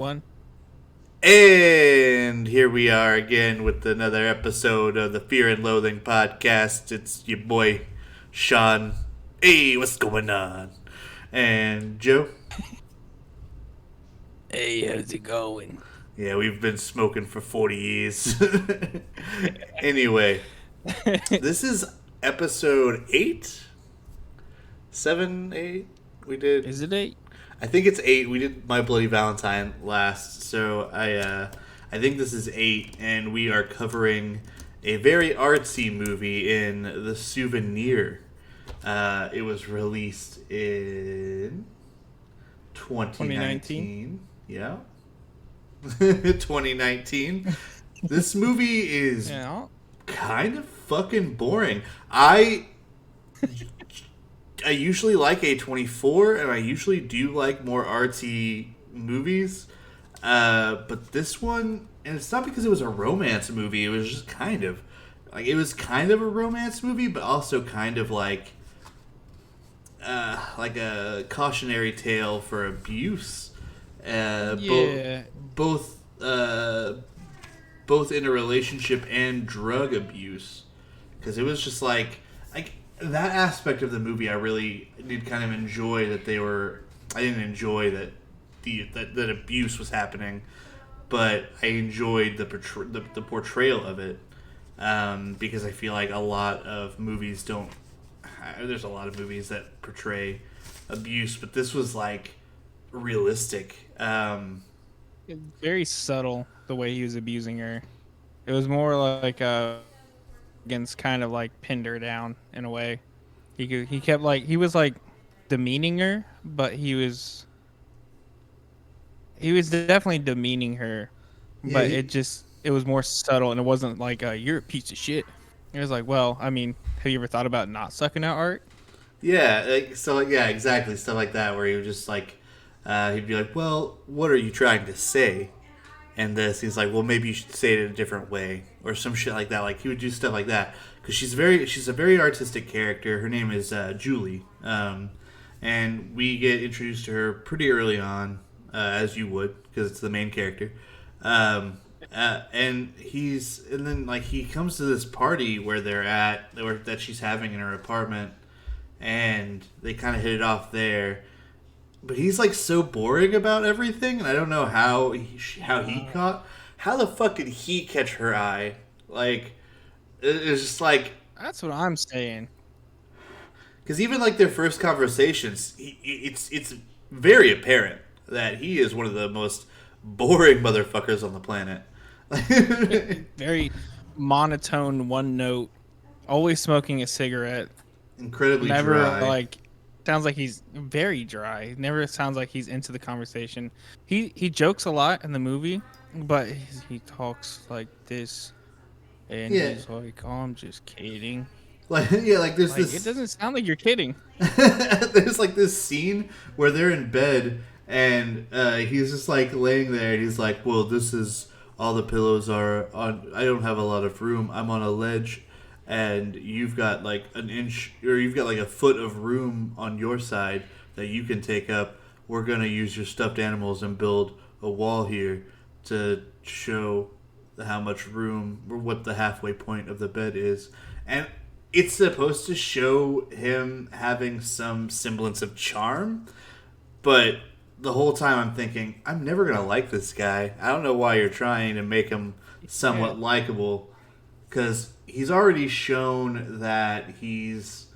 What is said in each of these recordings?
One. And here we are again with another episode of the Fear and Loathing podcast. It's your boy, Shawn. Hey, what's going on? And Joe. Hey, how's it going? Yeah, we've been smoking for 40 years. Anyway, this is episode 8? 7, 8? We did. Is it eight? I think it's 8. We did My Bloody Valentine last, so I think this is 8, and we are covering a very artsy movie in The Souvenir. It was released in 2019. Yeah. 2019. This movie is Yeah. kind of fucking boring. I usually like A24, and I usually do like more artsy movies. But this one, and it's not because it was a romance movie. It was just kind of it was kind of a romance movie, but also kind of like a cautionary tale for abuse. Yeah. Both in a relationship and drug abuse, because it was just like that aspect of the movie I really did kind of enjoy. I didn't enjoy that that abuse was happening, but I enjoyed the portrayal of it, because I feel like a lot of movies don't. There's a lot of movies that portray abuse, but this was like realistic. Very subtle the way he was abusing her. It was more like against kind of like pinned her down in a way. He kept like he was like demeaning her, but he was definitely demeaning her, Yeah, but it was more subtle and it wasn't like you're a piece of shit. It was like, well, I mean, have you ever thought about not sucking out art? yeah, yeah, exactly, stuff like that where he would just like, he'd be like, "Well, what are you trying to say?" And he's like, "Well, maybe you should say it in a different way," or some shit like that. Like he would do stuff like that because she's a very artistic character. Her name is Julie, and we get introduced to her pretty early on, as you would, because it's the main character. And then like he comes to this party where that she's having in her apartment, and they kind of hit it off there. But he's like so boring about everything, and I don't know how the fuck did he catch her eye? Like it's just like, That's what I'm saying. because even like their first conversations, it's very apparent that he is one of the most boring motherfuckers on the planet. Very monotone, one note, always smoking a cigarette. Incredibly Never dry. like sounds like he's very dry. Never sounds like he's into the conversation. He jokes a lot in the movie, but he talks like this, and Yeah, he's like, "Oh, I'm just kidding." like yeah, like there's Like it this doesn't sound like you're kidding. there's like this scene where they're in bed, and he's just like laying there, and he's like, "Well, this is all the pillows are on. I don't have a lot of room. I'm on a ledge, and you've got like an inch, or you've got like a foot of room on your side that you can take up. We're gonna use your stuffed animals and build a wall here to show how much room, or what the halfway point of the bed is." And it's supposed to show him having some semblance of charm, but the whole time I'm thinking, I'm never gonna like this guy. I don't know why you're trying to make him Yeah, somewhat likable, because he's already shown that he's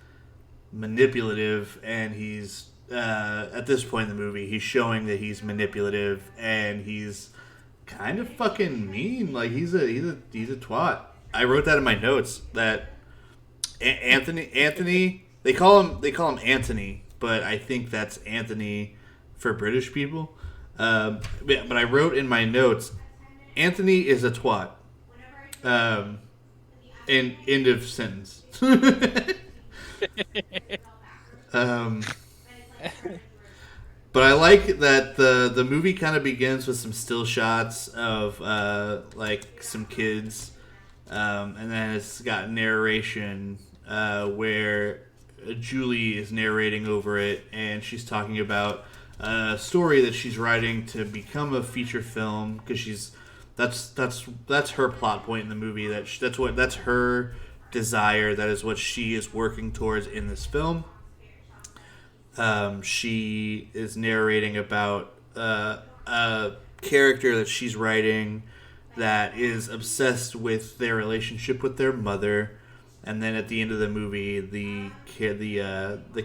manipulative, and he's at this point in the movie, he's showing that he's manipulative, and he's kind of fucking mean. Like he's a twat. I wrote that in my notes that Anthony, they call him Anthony, but I think that's Anthony for British people. But I wrote in my notes, Anthony is a twat. Um, end of sentence. um, but I like that the movie kind of begins with some still shots of like some kids, and then it's got narration, where Julie is narrating over it, and she's talking about a story that she's writing to become a feature film because that's her plot point in the movie. That's her desire. That is what she is working towards in this film. She is narrating about a character that she's writing that is obsessed with their relationship with their mother, and then at the end of the movie, the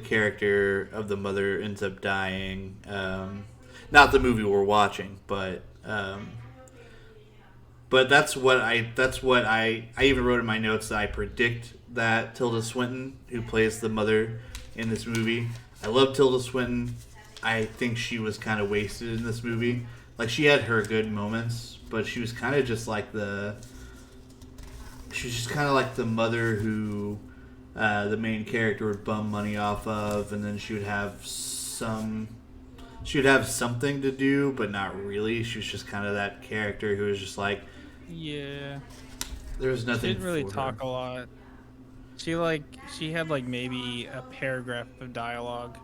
character of the mother ends up dying. Not the movie we're watching, but that's what I even wrote in my notes that I predict that Tilda Swinton, who plays the mother in this movie, I love Tilda Swinton. I think she was kind of wasted in this movie. Like she had her good moments, but she was kind of just like the mother who the main character would bum money off of, and then she would have something to do, but not really. She was just kind of that character who was just like Yeah. there was She nothing didn't really for her. talk a lot. She had like maybe a paragraph of dialogue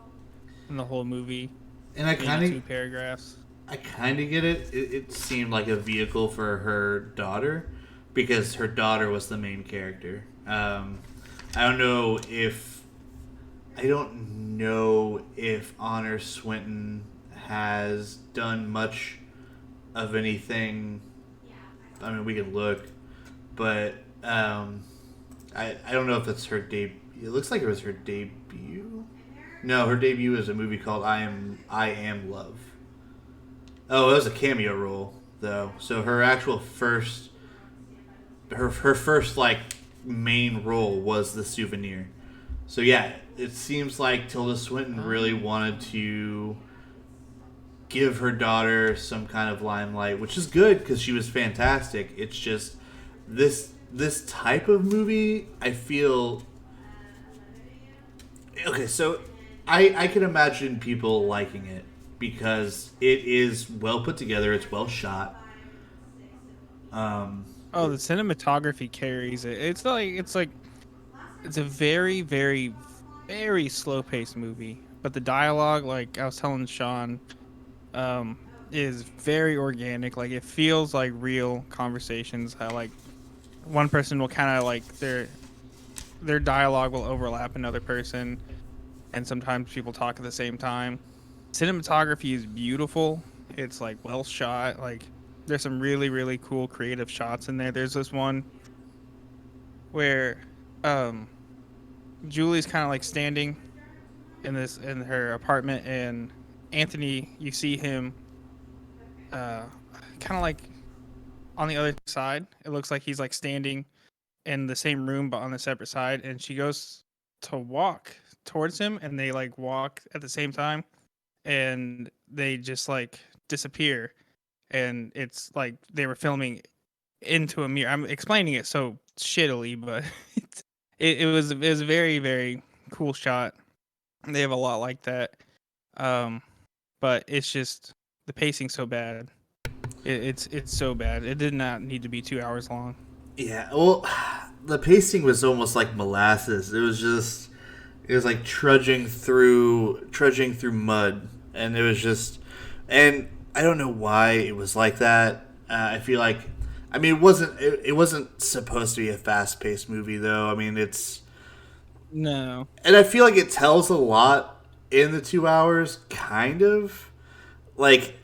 in the whole movie, And I maybe kind of two paragraphs. I kind of get it. It seemed like a vehicle for her daughter because her daughter was the main character. I don't know if I don't know if Honor Swinton has done much of anything. I mean, we can look, but I don't know if it's her debut. It looks like it was her debut. No, her debut is a movie called I Am Love. Oh, it was a cameo role though. So her actual first her first like main role was the Souvenir. So yeah, it seems like Tilda Swinton really wanted to give her daughter some kind of limelight, which is good because she was fantastic. It's just this type of movie, I feel okay. So I can imagine people liking it because it is well put together. It's well shot. Um, Oh, the cinematography carries it. It's a very, very, very slow paced movie. But the dialogue, like I was telling Sean, um, is very organic. Like it feels like real conversations. How like one person will kind of like their dialogue will overlap another person, and sometimes people talk at the same time. Cinematography is beautiful. It's like well shot. Like there's some really, really cool creative shots in there. There's this one where um Julie's kind of like standing in her apartment, and Anthony, you see him uh kind of like on the other side. It looks like he's like standing in the same room but on a separate side, and she goes to walk towards him, and they like walk at the same time, and they just like disappear, and it's like they were filming into a mirror. I'm explaining it so shittily, but it was a very, very cool shot. They have a lot like that. Um, but it's just the pacing's so bad. It's so bad. It did not need to be 2 hours long. yeah, well, the pacing was almost like molasses. It was like trudging through mud, and it was just, and I don't know why it was like that. I feel like, I mean, it wasn't supposed to be a fast paced movie though. I mean, No. and I feel like it tells a lot in the 2 hours, kind of like,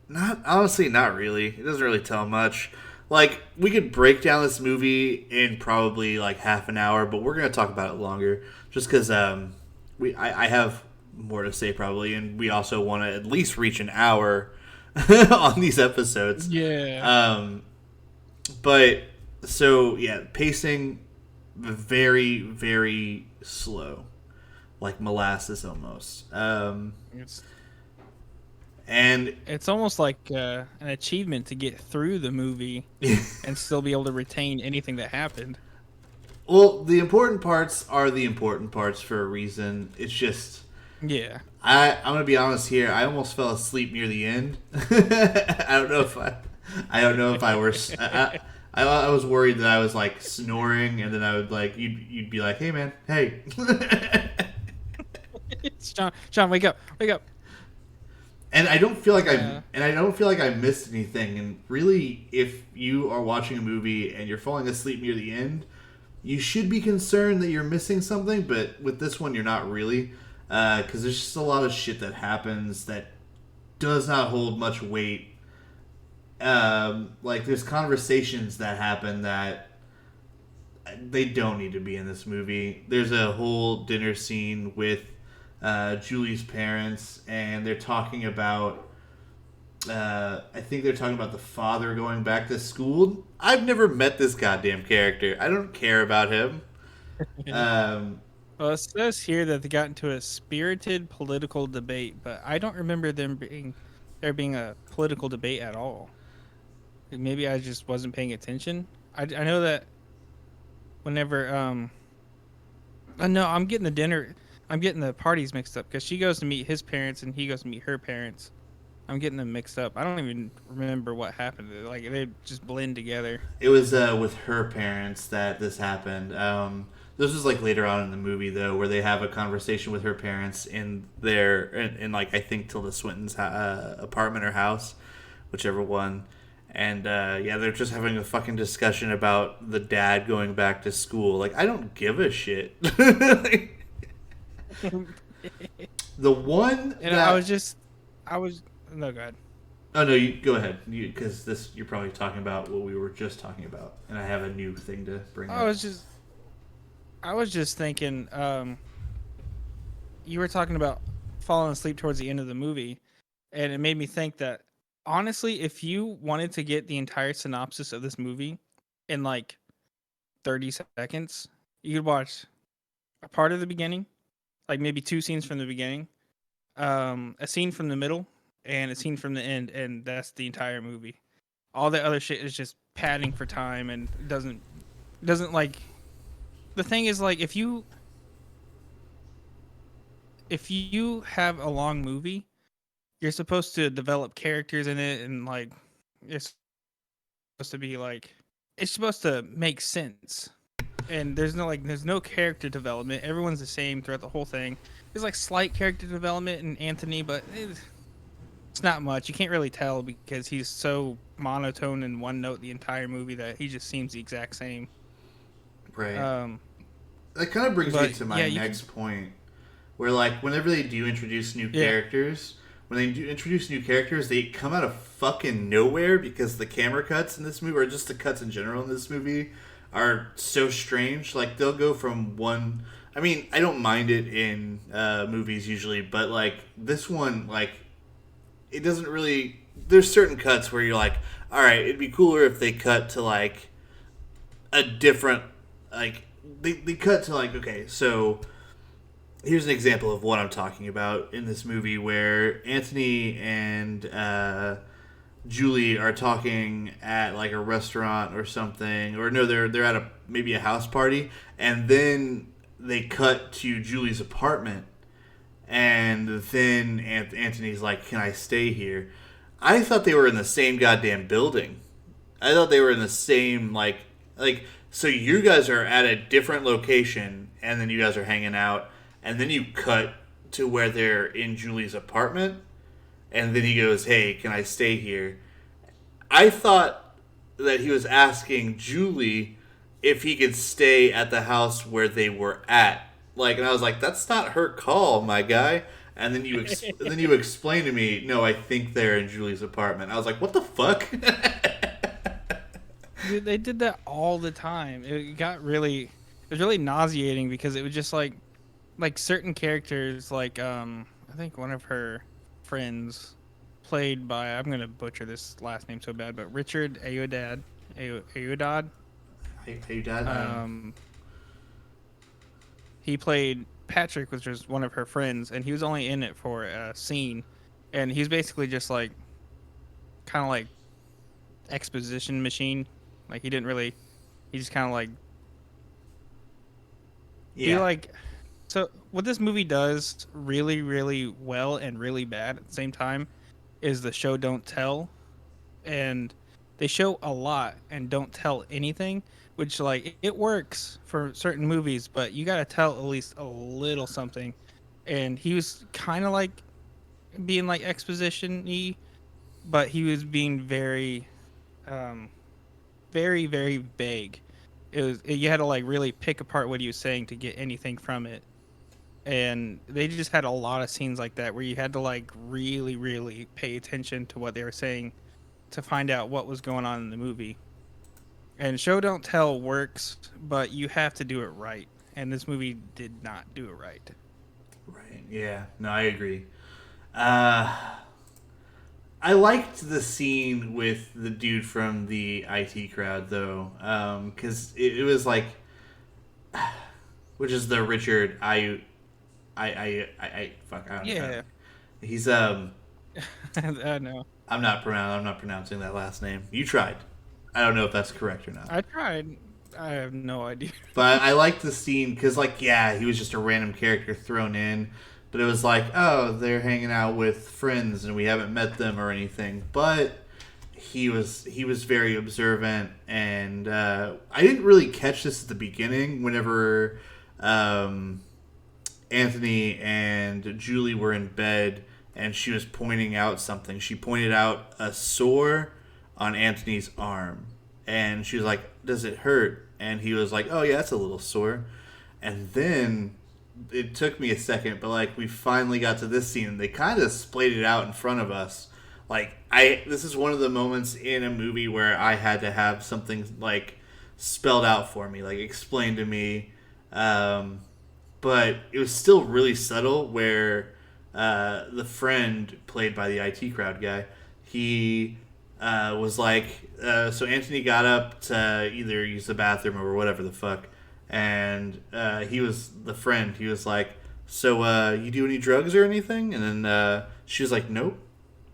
not honestly, not really. It doesn't really tell much. Like we could break down this movie in probably like half an hour, but we're gonna talk about it longer, just because I have more to say probably, and we also want to at least reach an hour on these episodes. Yeah. Um, but so yeah, pacing very very slow, like molasses almost. It's And it's almost like an achievement to get through the movie and still be able to retain anything that happened. well, the important parts are the important parts for a reason. It's just Yeah. I'm gonna be honest here. I almost fell asleep near the end. I don't know if I don't know if I were. I was worried that I was like snoring, and then I would like you'd be like, "Hey man, hey." Sean, wake up, wake up. And I don't feel like Yeah. I missed anything. And really, if you are watching a movie and you're falling asleep near the end, you should be concerned that you're missing something. But with this one, you're not really, because there's just a lot of shit that happens that does not hold much weight. Like there's conversations that happen that they don't need to be in this movie. There's a whole dinner scene with Julie's parents, and they're talking about. I think they're talking about the father going back to school. I've never met this goddamn character. I don't care about him. Um, Well, it says here that they got into a spirited political debate, but I don't remember there being a political debate at all. Maybe I just wasn't paying attention. I know that whenever no, I'm getting the parties mixed up because she goes to meet his parents and he goes to meet her parents. I'm getting them mixed up. I don't even remember what happened. Like they just blend together. it was with her parents that this happened. This was like later on in the movie though, where they have a conversation with her parents in like I think Tilda Swinton's apartment or house, whichever one. And yeah, they're just having a fucking discussion about the dad going back to school. Like I don't give a shit. The one And that I was no god. oh no, you go ahead, because this you're probably talking about what we were just talking about, and I have a new thing to bring I up. was just I was just thinking. You were talking about falling asleep towards the end of the movie, and it made me think that honestly, if you wanted to get the entire synopsis of this movie in like 30 seconds, you could watch a part of the beginning, like maybe two scenes from the beginning, a scene from the middle, and a scene from the end, and that's the entire movie. All the other shit is just padding for time and doesn't like the thing is like if you have a long movie, you're supposed to develop characters in it and like it's supposed to be like it's supposed to make sense. And there's no character development. Everyone's the same throughout the whole thing. There's like slight character development in Anthony, but it's not much. You can't really tell because he's so monotone and one note the entire movie that he just seems the exact same. Right. Um, That kind of brings me but to yeah, my you can next point, where like whenever they do introduce new yeah. characters, when they do introduce new characters, they come out of fucking nowhere because the camera cuts in this movie, or just the cuts in general in this movie, are so strange. Like they'll go from one. I mean, I don't mind it in movies usually, but like this one, like it doesn't really. There's certain cuts where you're like, all right, it'd be cooler if they cut to like a different like they cut to like okay, so here's an example of what I'm talking about in this movie where Anthony and Julie are talking at like a restaurant or something, or no, they're at a maybe a house party, and then they cut to Julie's apartment, and then Anthony's like, "Can I stay here?" I thought they were in the same goddamn building. I thought they were in the same like so you guys are at a different location and then you guys are hanging out and then you cut to where they're in Julie's apartment and then he goes, "Hey, can I stay here?" I thought that he was asking Julie if he could stay at the house where they were at. Like and I was like, "That's not her call, my guy." And then and then you explain to me, "No, I think they're in Julie's apartment." I was like, "What the fuck?" Dude, they did that all the time. It was really nauseating because it was just like certain characters I think one of her friends played by I'm gonna butcher this last name so bad, but Richard Ayoudad. Hey, Dad. Um, he played Patrick, which was one of her friends, and he was only in it for a scene, and he's basically just like kind of like exposition machine. Like he didn't really, he just kind of like he Yeah. like so what this movie does really really well and really bad at the same time is the show don't tell, and they show a lot and don't tell anything, which like it works for certain movies, but you got to tell at least a little something. And he was kind of like being like exposition-y, but he was being um, very vague. You had to like really pick apart what he was saying to get anything from it, and they just had a lot of scenes like that where you had to like really pay attention to what they were saying to find out what was going on in the movie. And show don't tell works, but you have to do it right. And this movie did not do it right. Right. Yeah. No, I agree. Uh, I liked the scene with the dude from the IT crowd though, because it was like, which is the Richard fuck I don't know. Yeah, He's I know. I'm not pronouncing that last name. You tried. I don't know if that's correct or not. I tried. I have no idea. But I liked the scene because, like, yeah, he was just a random character thrown in, but it was like, oh, they're hanging out with friends and we haven't met them or anything. But he was very observant, and I didn't really catch this at the beginning. Whenever um, Anthony and Julie were in bed, and she was pointing out something. She pointed out a sore on Anthony's arm, and she was like, "Does it hurt?" And he was like, "Oh yeah, it's a little sore." And then it took me a second, but like we finally got to this scene, and they kind of splayed it out in front of us. Like this is one of the moments in a movie where I had to have something like spelled out for me, like explained to me. Um, but it was still really subtle. Where the friend played by the IT crowd guy, he was like, so Anthony got up to either use the bathroom or whatever the fuck, and he was the friend. He was like, "So you do any drugs or anything?" And then she was like, "Nope."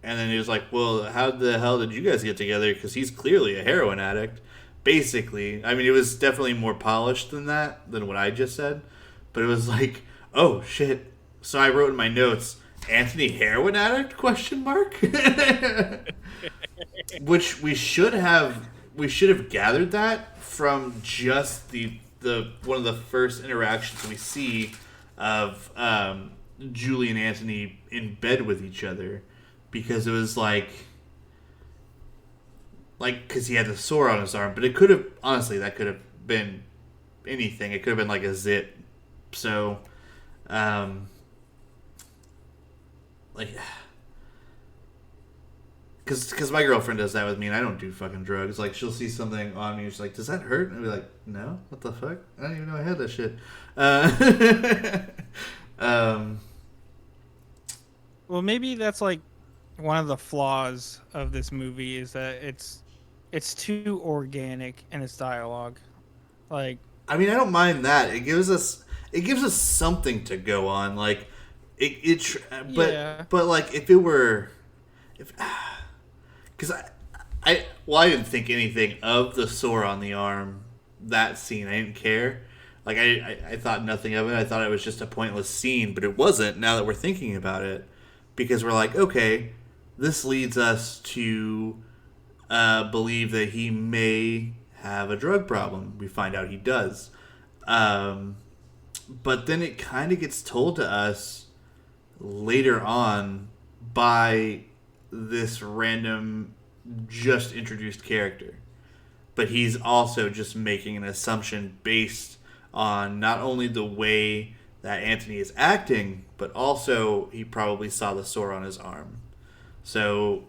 And then he was like, "Well, how the hell did you guys get together? Because he's clearly a heroin addict." Basically, I mean, it was definitely more polished than that, than what I just said. But it was like, oh shit. So I wrote in my notes, Anthony heroin addict? Question mark. Which we should have gathered that from just the one of the first interactions we see of Julie and Anthony in bed with each other, because it was like because he had a sore on his arm, but it could have honestly that could have been anything. It could have been like a zit. So, um, like, because my girlfriend does that with me, and I don't do fucking drugs. Like, she'll see something on me, and she's like, "Does that hurt?" And I'll be like, "No, what the fuck? I don't even know I had that shit." Um, Well, maybe that's like one of the flaws of this movie is that it's too organic in its dialogue. Like, I mean, I don't mind that. It gives us something to go on. Like, yeah, but like if it were if because I didn't think anything of the sore on the arm, that scene. I didn't care. Like I thought nothing of it. I thought it was just a pointless scene, but it wasn't. Now that we're thinking about it, because we're like, okay, this leads us to believe that he may have a drug problem. We find out he does. Um, but then it kind of gets told to us later on by this random, just introduced character. But he's also just making an assumption based on not only the way that Anthony is acting, but also he probably saw the sore on his arm. So,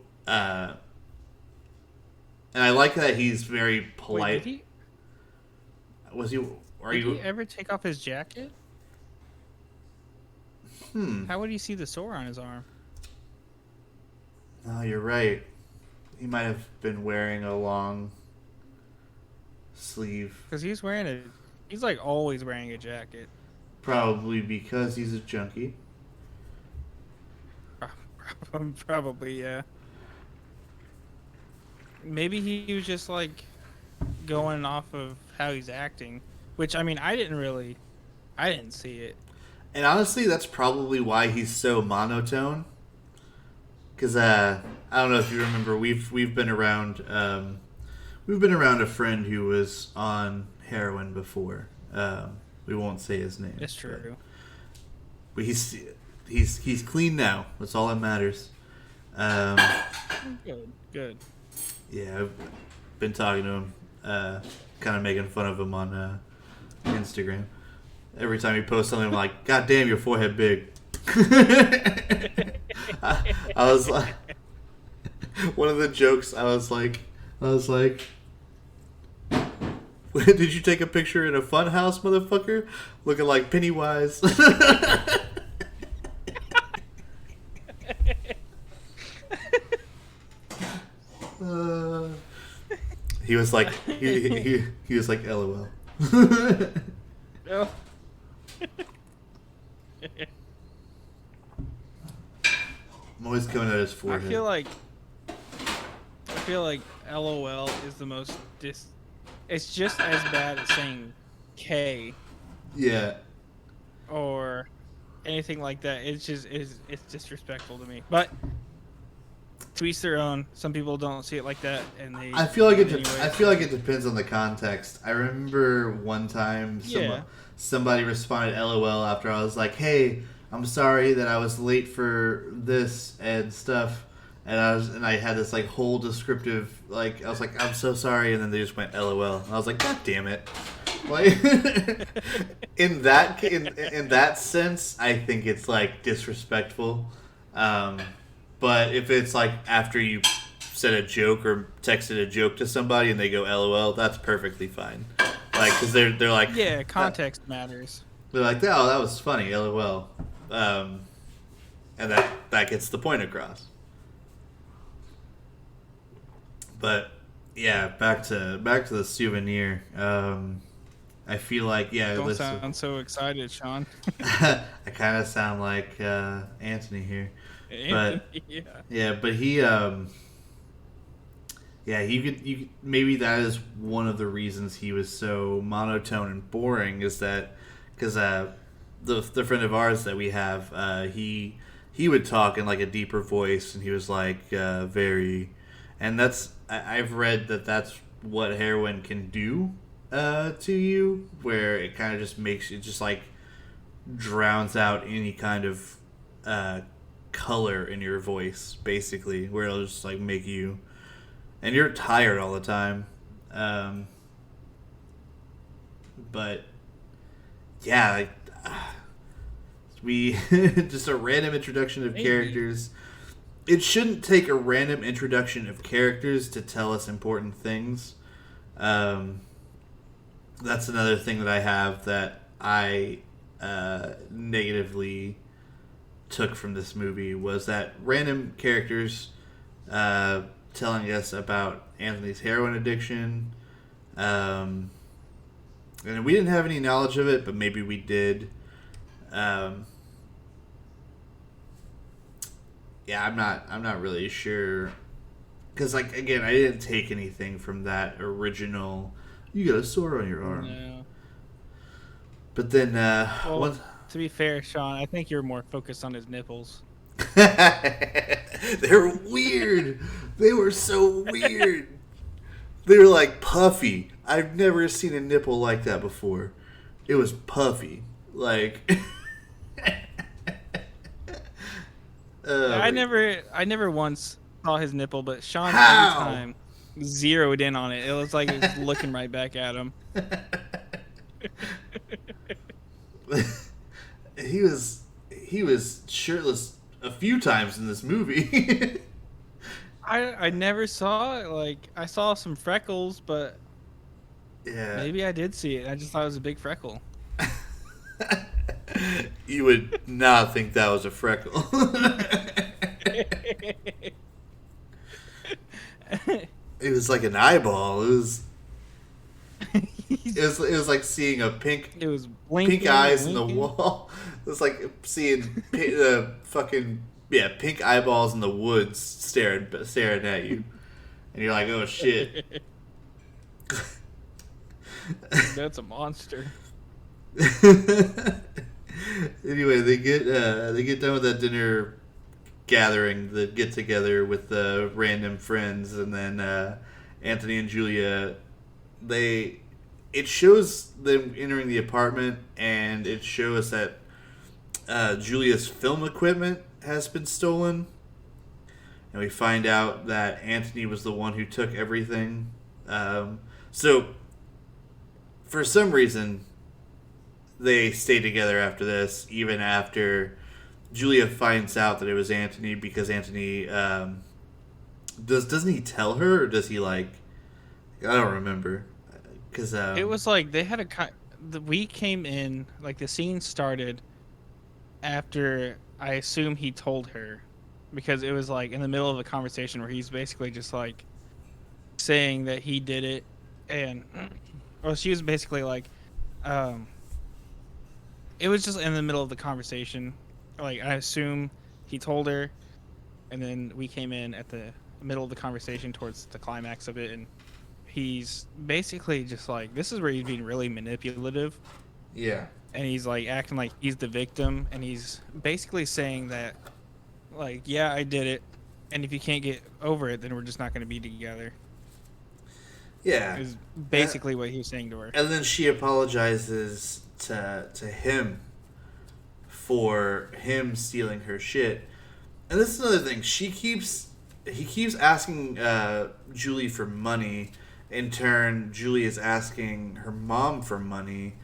and I like that he's very wait, polite. Was he? Are did he you? ever take off his jacket? Hmm. How would he see the sore on his arm? No, you're right. He might have been wearing a long sleeve. Because he's like always wearing a jacket. Probably because he's a junkie. Probably, yeah. Maybe he was just like going off of how he's acting, which I mean, I didn't see it. And honestly, that's probably why he's so monotone. Because I don't know if you remember, we've been around a friend who was on heroin before. We won't say his name. It's But true. he's he's clean now. That's all that matters. Um, Good, good. yeah, I've been talking to him, kind of making fun of him on Instagram. Every time he posts something, I'm like, "God damn, your forehead big." I was like, one of the jokes. I was like, did you take a picture in a fun house, motherfucker? Looking like Pennywise. uh, he was like, he was like, LOL. Oh. I'm always coming at his I forehead. feel like LOL is the most it's just as bad as saying K Yeah. or anything like that. It's disrespectful to me. But to each their own. Some people don't see it like that, and they. I feel like anyway. I feel like it depends on the context. I remember one time Yeah. somebody responded LOL after I was like, "Hey, I'm sorry that I was late for this and stuff." And I had this like whole descriptive, like, I was like, "I'm so sorry," and then they just went LOL. And I was like, "God damn it!" Like, in that sense, I think it's like disrespectful. But if it's like after you said a joke or texted a joke to somebody and they go LOL, that's perfectly fine. Like, because they're like, Yeah, context matters. they're like, "Oh, that was funny, LOL," and that gets the point across. But yeah, back to the souvenir. I feel like, yeah, Don't listen, sound so excited, Sean. I kind of sound like Anthony here, but Yeah. yeah, but he yeah, you maybe that is one of the reasons he was so monotone and boring, is that because the friend of ours that we have, he would talk in like a deeper voice, and he was like very, and I've read that that's what heroin can do to you, where it kind of just makes it just like drowns out any kind of color in your voice, basically, where it'll just like make you, and you're tired all the time. But yeah, like, we just a random introduction of Maybe. characters. It shouldn't take a random introduction of characters to tell us important things. That's another thing that I have that I negatively took from this movie, was that random characters telling us about Anthony's heroin addiction. And we didn't have any knowledge of it, but maybe we did. Yeah, I'm not really sure, because like, again, I didn't take anything from that original. You got a sore on your arm, No. but then Well, to be fair, Sean, I think you're more focused on his nipples. they're weird. They were so weird. They were like puffy. I've never seen a nipple like that before. It was puffy, like. I never once saw his nipple, but Sean every How? time zeroed in on it. It was like it was looking right back at him. he was shirtless a few times in this movie. I never saw it. Like, I saw some freckles, but Yeah. maybe I did see it. I just thought it was a big freckle. You would not think that was a freckle. It was like an eyeball. It was like seeing a It was blinking, pink eyes in winking. the wall. It was like seeing fucking, yeah, pink eyeballs in the woods staring at you, and you're like, "Oh shit." That's a monster. Anyway, they get done with that dinner gathering, the get together with the random friends, and then Anthony and Julia, it shows them entering the apartment, and it shows that Julia's film equipment has been stolen, and we find out that Anthony was the one who took everything. So, for some reason, they stay together after this, even after Julia finds out that it was Anthony, because Anthony doesn't he tell her, or does he like? I don't remember, because It was like they had we came in, like the scene started after I assume he told her, because it was like in the middle of a conversation where he's basically just like saying that he did it, and well, she was basically like, um, it was just in the middle of the conversation. Like I assume he told her, and then we came in at the middle of the conversation towards the climax of it, and he's basically just like, this is where he's being really manipulative, yeah, and he's like acting like he's the victim, and he's basically saying that, like, yeah, I did it, and if you can't get over it, then we're just not going to be together. yeah, Is and, basically what he was saying to her. and then she apologizes to him for him stealing her shit. And this is another thing. He keeps asking Julie for money. In turn, Julie is asking her mom for money.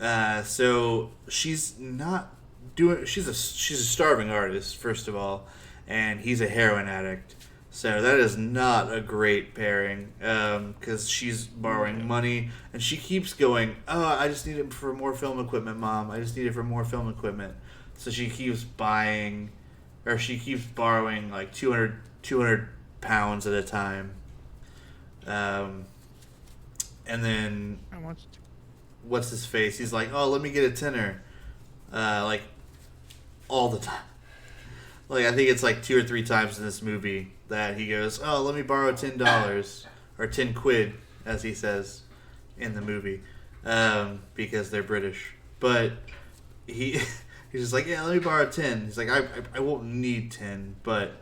So she's not doing. She's a starving artist, first of all, and he's a heroin addict. So that is not a great pairing, because she's borrowing money, and she keeps going, "Oh, I just need it for more film equipment, Mom. I just need it for more film equipment." So she keeps buying, or she keeps borrowing like 200 pounds at a time. Um, and then I want to. what's his face? He's like, "Oh, let me get a tenner," like all the time. Like I think it's like 2 or 3 times in this movie that he goes, "Oh, let me borrow $10 or 10 quid," as he says in the movie, because they're British. But he he's just like, "Yeah, let me borrow 10." He's like, I won't need 10, but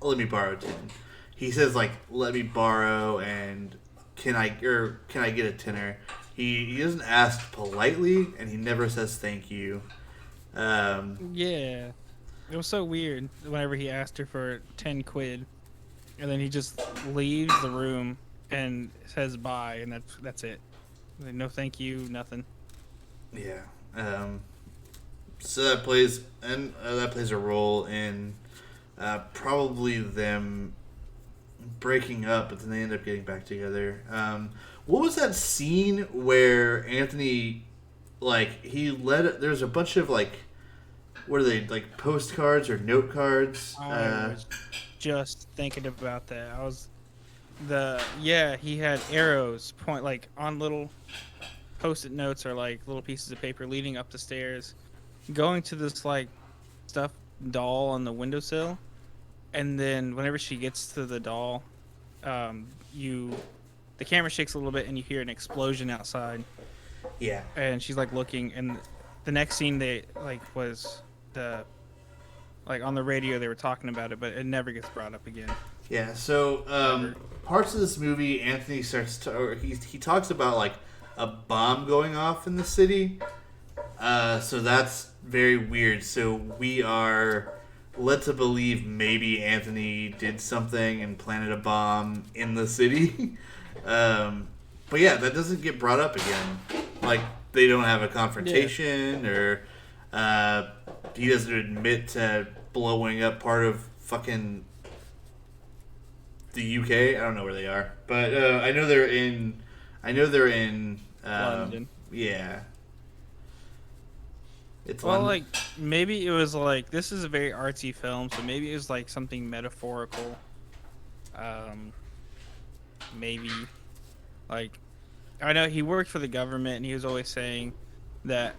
let me borrow 10." He says like, "Let me borrow," and can I get a tenner? He doesn't ask politely, and he never says thank you. Yeah, it was so weird whenever he asked her for 10 quid, and then he just leaves the room and says bye, and that's it. Like, no, thank you, nothing. Yeah. So that plays a role in probably them breaking up, but then they end up getting back together. What was that scene where Anthony, like, there's a bunch of like, what are they, like postcards or note cards? I was just thinking about that. He had arrows point like on little post-it notes or like little pieces of paper leading up the stairs, going to this like stuffed doll on the windowsill, and then whenever she gets to the doll, you the camera shakes a little bit and you hear an explosion outside, Yeah. and she's like looking, and the next scene they like was the like on the radio they were talking about it, but it never gets brought up again. Yeah. So parts of this movie, Anthony starts to, or he talks about like a bomb going off in the city. So that's very weird. So we are led to believe maybe Anthony did something and planted a bomb in the city. But yeah, that doesn't get brought up again. Like they don't have a confrontation, or he doesn't admit to blowing up part of fucking the UK. I don't know where they are, but I know they're in. I know they're in London. Yeah, it's Well, London. like maybe it was like this is a very artsy film, so maybe it was like something metaphorical. Um, maybe like I know he worked for the government, and he was always saying that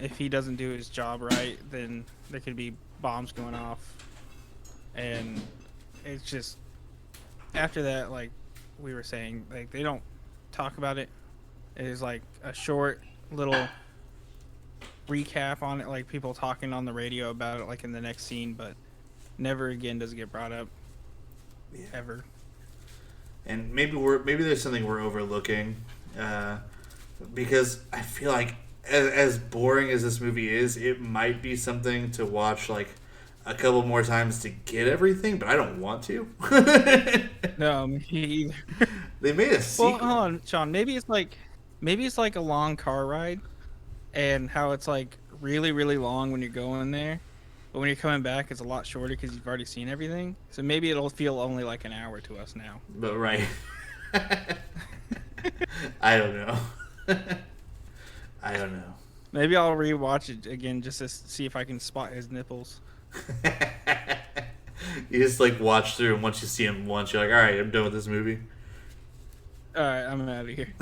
if he doesn't do his job right, then there could be bombs going off, and it's just after that, like we were saying, like they don't talk about it. It is like a short little recap on it, like people talking on the radio about it, like in the next scene, but never again does it get brought up Yeah. ever. And maybe there's something we're overlooking, because I feel like as boring as this movie is, it might be something to watch like a couple more times to get everything, but I don't want to. No, me either. They made a Well, hold sequel. on, Sean. Maybe it's like a long car ride, and how it's like really really long when you're going there, but when you're coming back, it's a lot shorter because you've already seen everything. So maybe it'll feel only like an hour to us now. But right. I don't know. I don't know. Maybe I'll rewatch it again just to see if I can spot his nipples. You just like watch through, and once you see him once, you're like, all right, I'm done with this movie. All right, I'm out of here.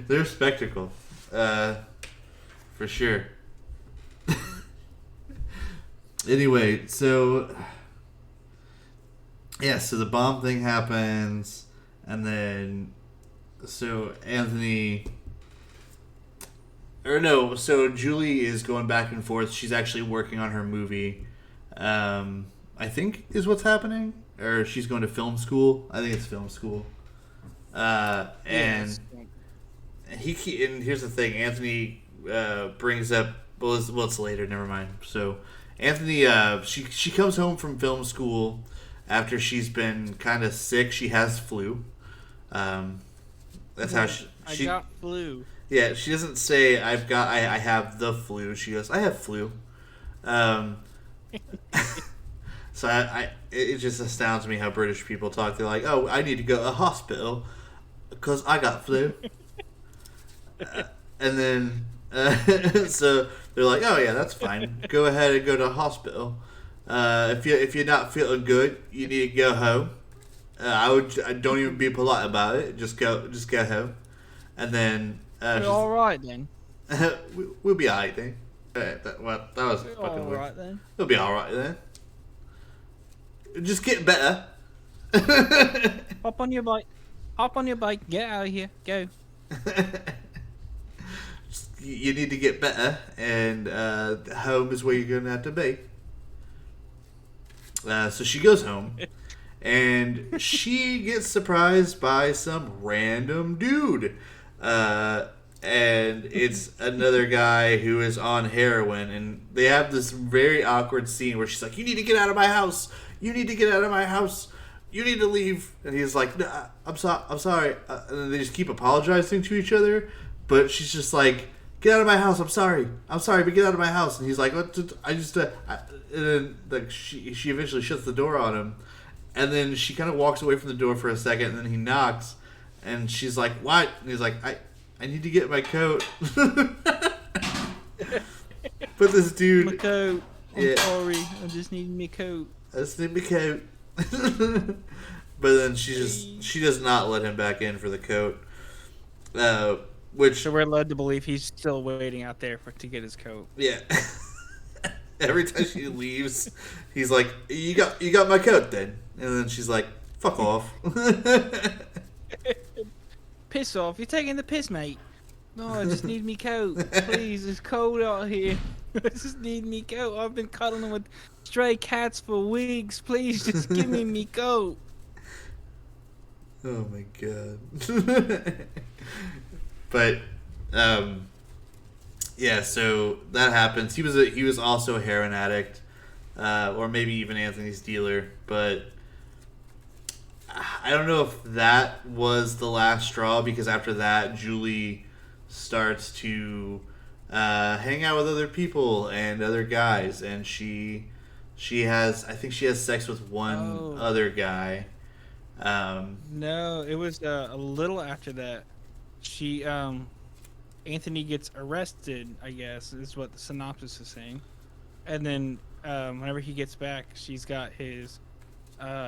They're a spectacle, for sure. Anyway, so yeah, so the bomb thing happens, and then so Anthony, or no, so Julie is going back and forth. She's actually working on her movie. I think is what's happening, or she's going to film school. I think it's film school. And Yes. and here's the thing, Anthony brings up. Well, it's later. Never mind. So Anthony, she comes home from film school after she's been kind of sick. She has flu. That's how I she got flu. yeah, she doesn't say I have the flu. She goes, I have flu. Um, so it just astounds me how British people talk. They're like, oh, I need to go to a hospital because I got flu. And then so they're like, oh yeah, that's fine. Go ahead and go to a hospital. If you're not feeling good, you need to go home. I don't even be polite about it. Just go home. And then We're all right then. we'll be alright then. That was We're fucking all weird. right then. We'll be alright then. Just get better. Hop on your bike. Hop on your bike. Get out of here. Go. You need to get better, and home is where you're going to have to be. So she goes home, and she gets surprised by some random dude. And it's another guy who is on heroin, and they have this very awkward scene where she's like, you need to get out of my house. You need to get out of my house. You need to leave. And he's like, nah, I'm sorry. And then they just keep apologizing to each other. But she's just like, get out of my house. I'm sorry, but get out of my house. And he's like, what? And then like she eventually shuts the door on him. And then she kind of walks away from the door for a second, and then he knocks. And she's like, what? And he's like, I need to get my coat. But this dude... My coat. I'm Yeah. sorry. I just need my coat. I just need my coat. But then she does not let him back in for the coat. Which... So we're led to believe he's still waiting out there to get his coat. Yeah. Every time she leaves, he's like, you got my coat then. And then she's like, fuck off. Piss off. You're taking the piss, mate. No, I just need me coat. Please, it's cold out here. I just need me coat. I've been cuddling with stray cats for weeks. Please, just give me me coat. Oh my god. But yeah, so that happens. He was also a heroin addict, or maybe even Anthony's dealer. But I don't know if that was the last straw, because after that, Julie starts to hang out with other people and other guys, and I think she has sex with one other guy. No, it was a little after that. She Anthony gets arrested, I guess, is what the synopsis is saying. And then whenever he gets back, she's got his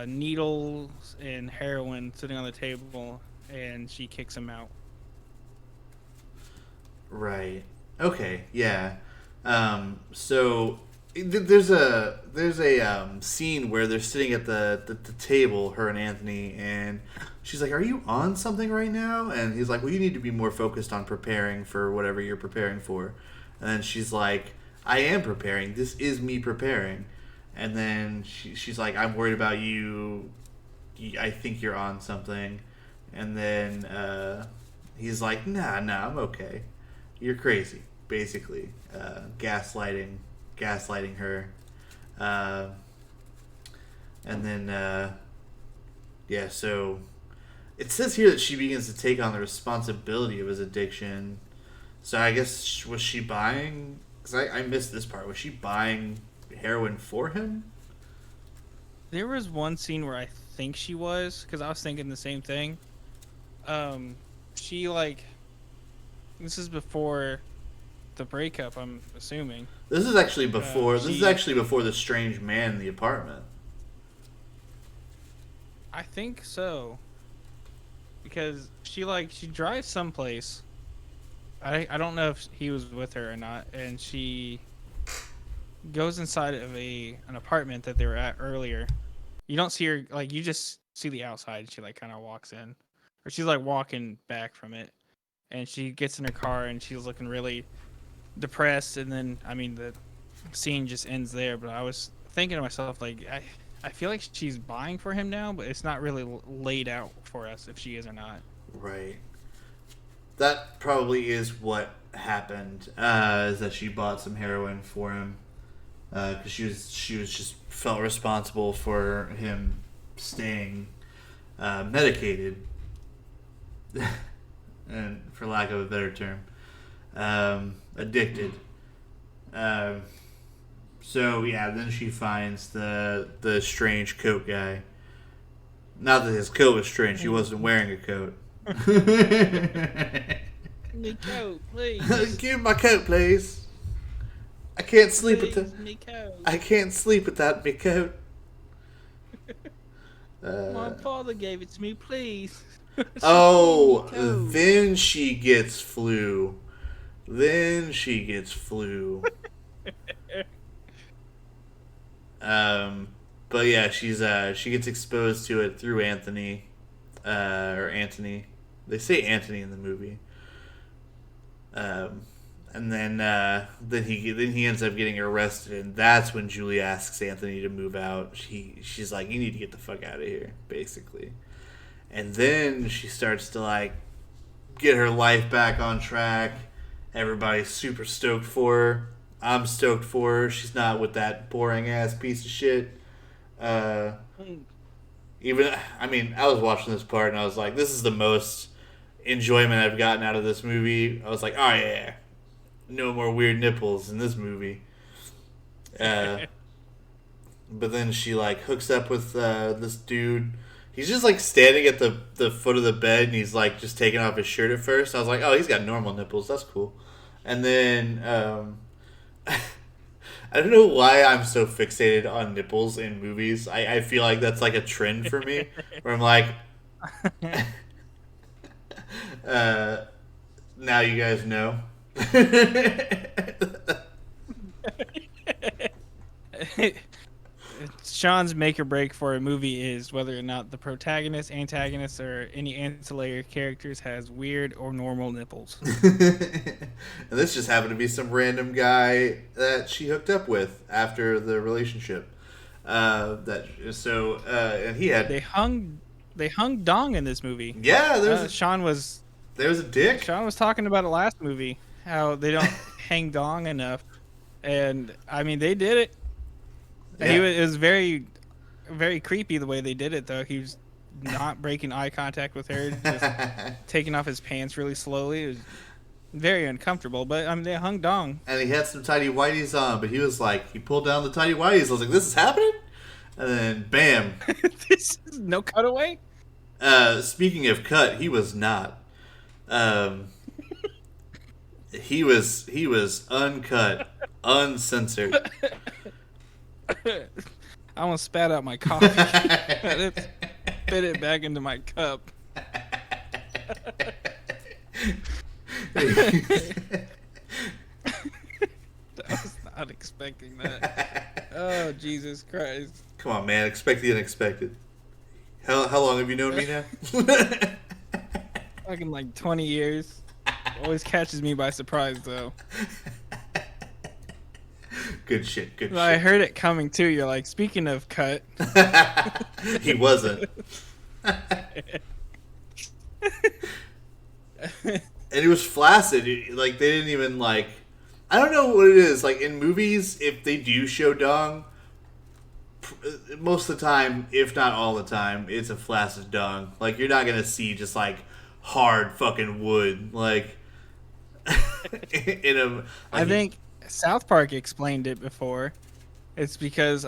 needles and heroin sitting on the table, and she kicks him out. Right. Okay. Yeah. So there's a scene where they're sitting at the table, her and Anthony, and she's like, "Are you on something right now?" And he's like, "Well, you need to be more focused on preparing for whatever you're preparing for." And then she's like, "I am preparing. This is me preparing." And then she's like, "I'm worried about you. I think you're on something." And then he's like, nah, I'm okay. You're crazy, basically. Gaslighting her. Uh, and then, yeah, so it says here that she begins to take on the responsibility of his addiction. So I guess, was she buying? Because I missed this part. Was she buying heroin for him? There was one scene where I think she was, because I was thinking the same thing. Um, she like this is before the breakup. I'm assuming. This is actually before. This is She, actually before the strange man in the apartment. I think so, because she drives someplace. I don't know if he was with her or not, and she goes inside of an apartment that they were at earlier. You don't see her, like, you just see the outside. She like kind of walks in, or she's like walking back from it, and she gets in her car and she's looking really depressed. And then I mean the scene just ends there. But I was thinking to myself, like, I feel like she's buying for him now, but it's not really laid out for us if she is or not. Right. That probably is what happened. Is that she bought some heroin for him because she was just felt responsible for him staying medicated, and for lack of a better term, addicted. So yeah, then she finds the strange coat guy. Not that his coat was strange; he wasn't wearing a coat. Me coat, please. Give me my coat, please. I can't sleep Please, with me coat. I can't sleep without me coat. My father gave it to me, please. Oh, Me coat. then she gets flu. Then she gets flu. But yeah, she gets exposed to it through Anthony, or Antony. They say Anthony in the movie. And then he ends up getting arrested, and that's when Julie asks Anthony to move out. She's like, "You need to get the fuck out of here," basically. And then she starts to like get her life back on track. Everybody's super stoked for her. I'm stoked for her. She's not with that boring ass piece of shit. Even I mean, I was watching this part and I was like, "This is the most enjoyment I've gotten out of this movie." I was like, "Oh yeah, no more weird nipples in this movie." But then she like hooks up with this dude. He's just like standing at the foot of the bed, and he's like just taking off his shirt at first. I was like, "Oh, he's got normal nipples. That's cool." And then I don't know why I'm so fixated on nipples in movies. I feel like that's like a trend for me, where I'm like, now you guys know. Sean's make or break for a movie is whether or not the protagonist, antagonist, or any ancillary characters has weird or normal nipples. And this just happened to be some random guy that she hooked up with after the relationship. And he had They hung dong in this movie. yeah. Sean was A dick. Sean was talking about it last movie, how they don't hang dong enough, and I mean they did it. Yeah. It was very, very creepy the way they did it, though. He was not breaking eye contact with her, just taking off his pants really slowly. It was very uncomfortable, but I mean, they hung dong. And he had some tidy whities on, but he was like, he pulled down the tidy whities. I was like, "This is happening," and then bam. This is no cutaway. Speaking of cut, he was not. He was uncut, uncensored. I almost spat out my coffee. I spit it back into my cup. I was not expecting that. Oh, Jesus Christ. Come on, man. Expect the unexpected. How long have you known me now? Fucking like 20 years. Always catches me by surprise, though. Good shit. Good I shit. heard it coming too. You're like, speaking of cut. He wasn't. and it was flaccid. Like they didn't even like. I don't know what it is. Like in movies, if they do show dong, most of the time, if not all the time, it's a flaccid dong. Like you're not gonna see just like hard fucking wood. Like in a I like think South Park explained it before. It's because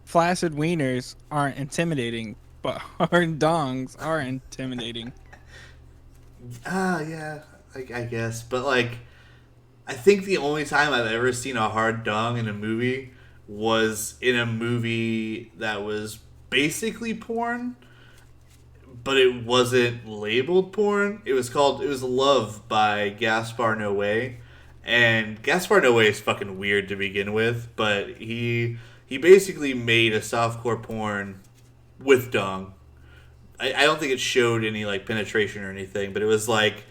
flaccid wieners aren't intimidating, but hard dongs are intimidating. yeah, I guess. But like I think the only time I've ever seen a hard dong in a movie was in a movie that was basically porn, but it wasn't labeled porn. It was Love by Gaspar Noé. And Gaspar Noé is fucking weird to begin with, but he basically made a softcore porn with dong. I don't think it showed any like penetration or anything, but it was like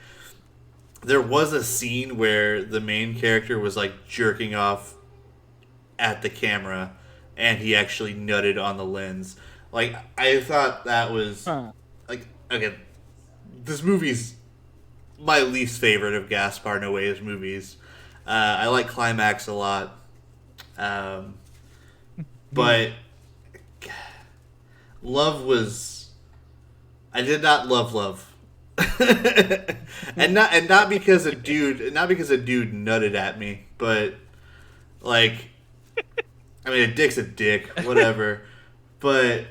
there was a scene where the main character was like jerking off at the camera and he actually nutted on the lens. Like I thought that was Huh. like again, this movie's my least favorite of Gaspar Noé's movies. I like Climax a lot, but Love was. I did not love Love, and not because a dude nutted at me, but like I mean a dick's a dick, whatever, but.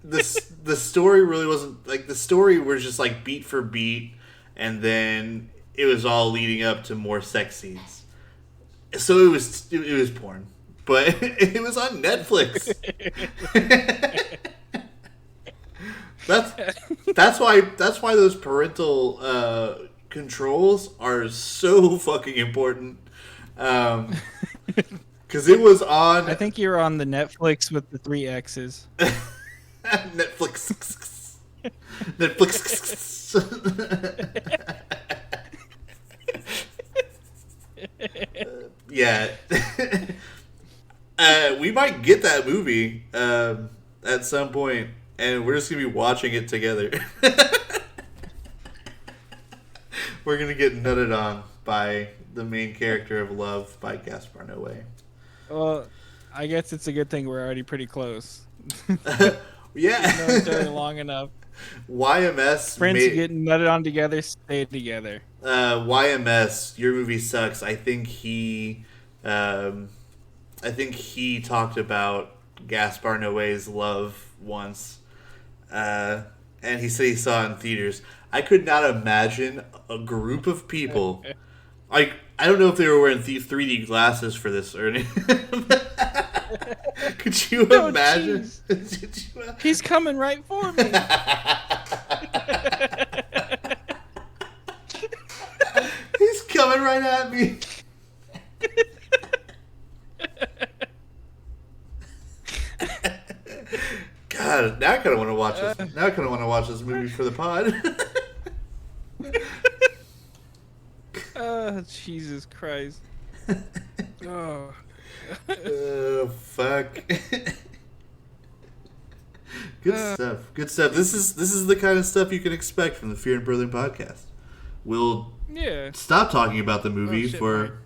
The story really wasn't like the story was just like beat for beat, and then it was all leading up to more sex scenes. So it was porn, but it was on Netflix. That's why those parental controls are so fucking important. Because it was on I think you're on the Netflix with the three X's. Netflix. Netflix. Yeah. We might get that movie at some point, and we're just gonna be watching it together. We're gonna get nutted on by the main character of Love by Gaspar Noé. Well, I guess it's a good thing we're already pretty close. Yeah. We've known each other long enough. YMS Friends who get nutted on together stay together. YMS, your movie sucks. I think he talked about Gaspar Noé's Love once, and he said he saw it in theaters. I could not imagine a group of people. Like I don't know if they were wearing 3D glasses for this or anything. Could you imagine? He's coming right for me. He's coming right at me. God, now I kind of want to watch this. Now I kind of want to watch this movie for the pod. Oh, Jesus Christ. Oh. Oh, fuck. Good stuff. Good stuff. This is the kind of stuff you can expect from the Fear and Berlin podcast. We'll stop talking about the movie for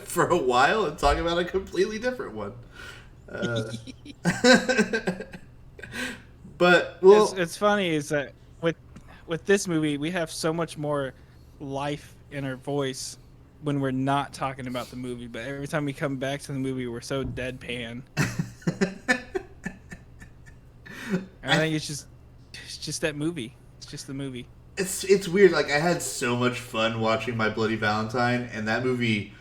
for a while and talk about a completely different one. But well, it's funny is that with this movie we have so much more life in our voice when we're not talking about the movie, but every time we come back to the movie we're so deadpan. I think it's just that movie. It's just the movie. It's weird. Like I had so much fun watching My Bloody Valentine, and that movie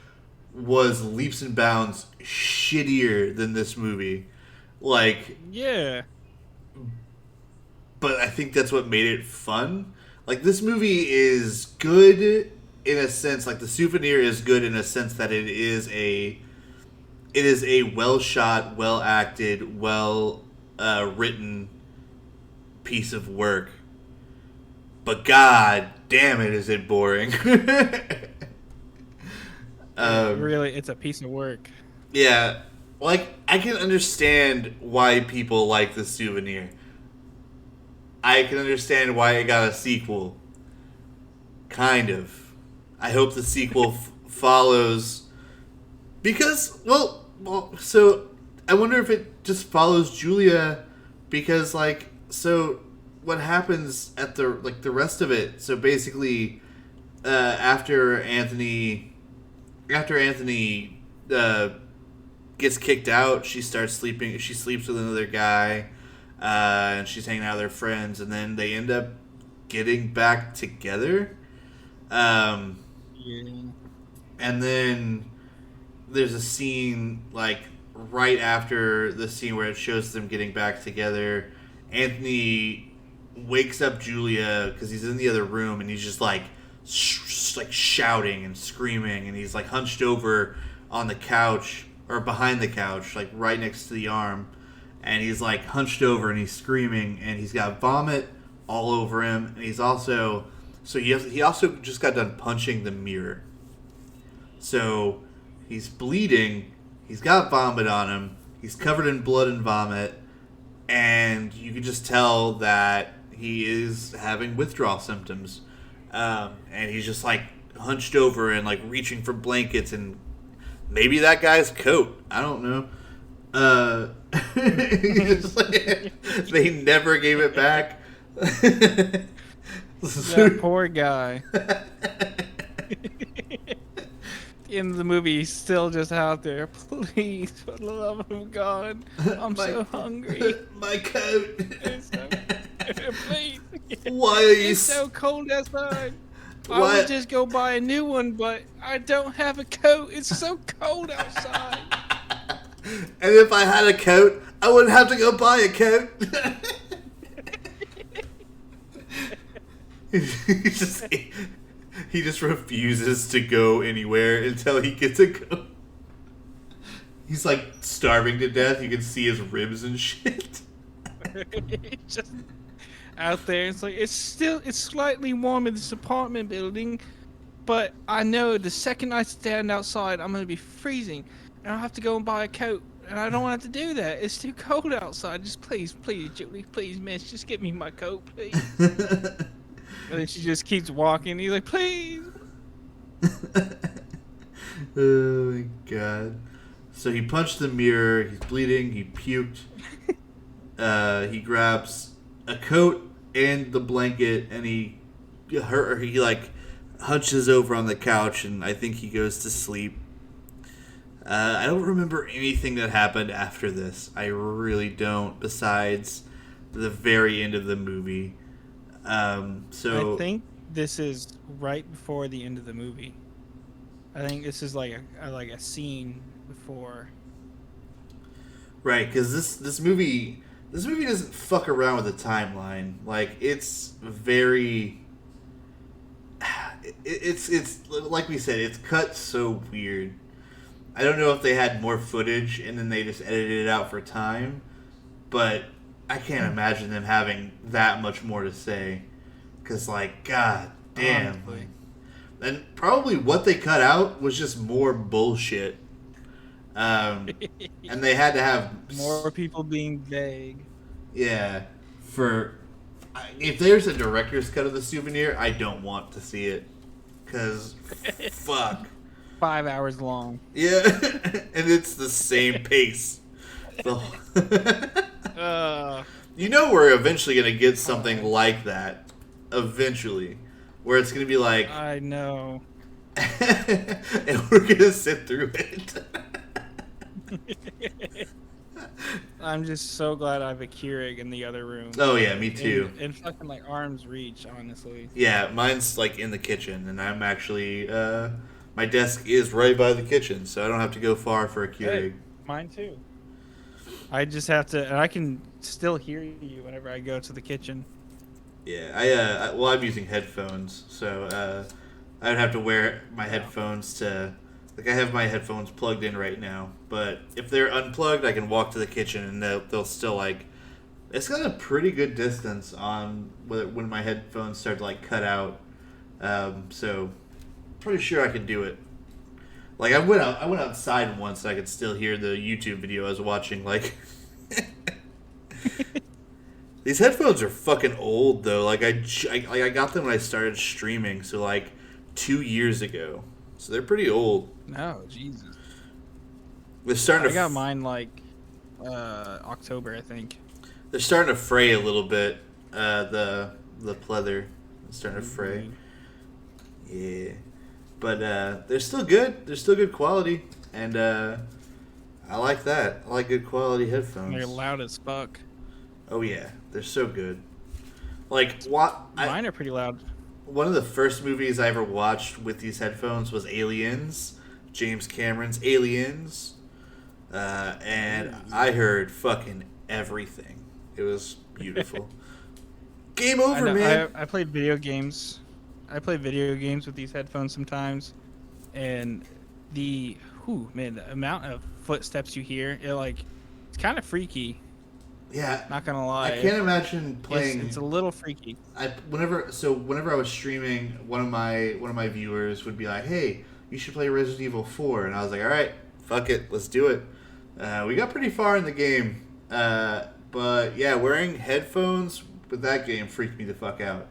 was leaps and bounds shittier than this movie. Like yeah, but I think that's what made it fun. Like this movie is good in a sense. Like the Souvenir is good in a sense that it is a well shot, well acted, well written piece of work. But god damn it, is it boring. really, it's a piece of work. Yeah, like I can understand why people like the Souvenir. I can understand why it got a sequel. Kind of. I hope the sequel follows because so I wonder if it just follows Julia because so what happens at the rest of it. So basically, after Anthony gets kicked out, she starts sleeping. She sleeps with another guy, and she's hanging out with her friends, and then they end up getting back together. Yeah. And then there's a scene right after the scene where it shows them getting back together. Anthony wakes up Julia because he's in the other room and he's just shouting and screaming, and he's hunched over on the couch or behind the couch, right next to the arm, and he's hunched over and he's screaming, and he's got vomit all over him, and he also just got done punching the mirror, so he's bleeding, he's got vomit on him, he's covered in blood and vomit, and you can just tell that he is having withdrawal symptoms. And he's just hunched over and reaching for blankets, and maybe that guy's coat. I don't know. They never gave it back. That poor guy. In the movie, he's still just out there. Please, for the love of God, I'm so hungry. My coat. Please. Why are you? It's so cold outside. I Why? would just go buy a new one, but I don't have a coat. It's so cold outside. And if I had a coat, I wouldn't have to go buy a coat. He just refuses to go anywhere until he gets a coat. He's starving to death. You can see his ribs and shit. Just out there, it's slightly warm in this apartment building, but I know the second I stand outside, I'm gonna be freezing, and I'll have to go and buy a coat, and I don't want to do that. It's too cold outside. Just please, Julie, please, miss, just get me my coat, please. And then she just keeps walking. He's like, please. Oh my god. So he punched the mirror, he's bleeding, he puked. He grabs a coat and the blanket, and he hunches over on the couch, and I think he goes to sleep. I don't remember anything that happened after this. I really don't, besides the very end of the movie. So I think this is right before the end of the movie. I think this is like a scene before. Right, because this movie doesn't fuck around with the timeline. It's very. It's like we said, it's cut so weird. I don't know if they had more footage and then they just edited it out for time, but I can't imagine them having that much more to say. Because, god damn. Honestly. And probably what they cut out was just more bullshit. And they had to have More people being vague. Yeah. If there's a director's cut of the Souvenir, I don't want to see it. Because, fuck. 5 hours long. Yeah. And it's the same pace. You know we're eventually going to get something like that. Eventually. Where it's going to be I know. and we're going to sit through it. I'm just so glad I have a Keurig in the other room. Oh yeah, me too. And fucking arm's reach, honestly. Yeah, mine's in the kitchen, and I'm actually my desk is right by the kitchen, so I don't have to go far for a Keurig. Hey, mine too. I just have to, and I can still hear you whenever I go to the kitchen. Yeah, I'm using headphones, so I would have to wear my headphones to. I have my headphones plugged in right now, but if they're unplugged, I can walk to the kitchen and they'll still it's got a pretty good distance on when my headphones start to cut out. So pretty sure I can do it. I went outside once and I could still hear the YouTube video I was watching. These headphones are fucking old though. I got them when I started streaming, so like 2 years ago. So they're pretty old. No, Jesus. They're starting to I got mine like October, I think. they're starting to fray a little bit. The pleather is starting to fray. Ooh. Yeah, but they're still good. They're still good quality, and I like that. I like good quality They're headphones. loud as fuck. Oh yeah, they're so good. Like what? Mine are pretty loud. One of the first movies I ever watched with these headphones was Aliens, James Cameron's Aliens, and I heard fucking everything. It was beautiful. Game I over, know. man. I played video games. I play video games with these headphones sometimes, and the amount of footsteps you hear, it's kind of freaky. Yeah, Not gonna I lie, can't imagine it's playing. a little freaky. Whenever I was streaming, one of my viewers would be like, "Hey, you should play Resident Evil 4," and I was like, "All right, fuck it, let's do it." We got pretty far in the game, but yeah, wearing headphones with that game freaked me the fuck out.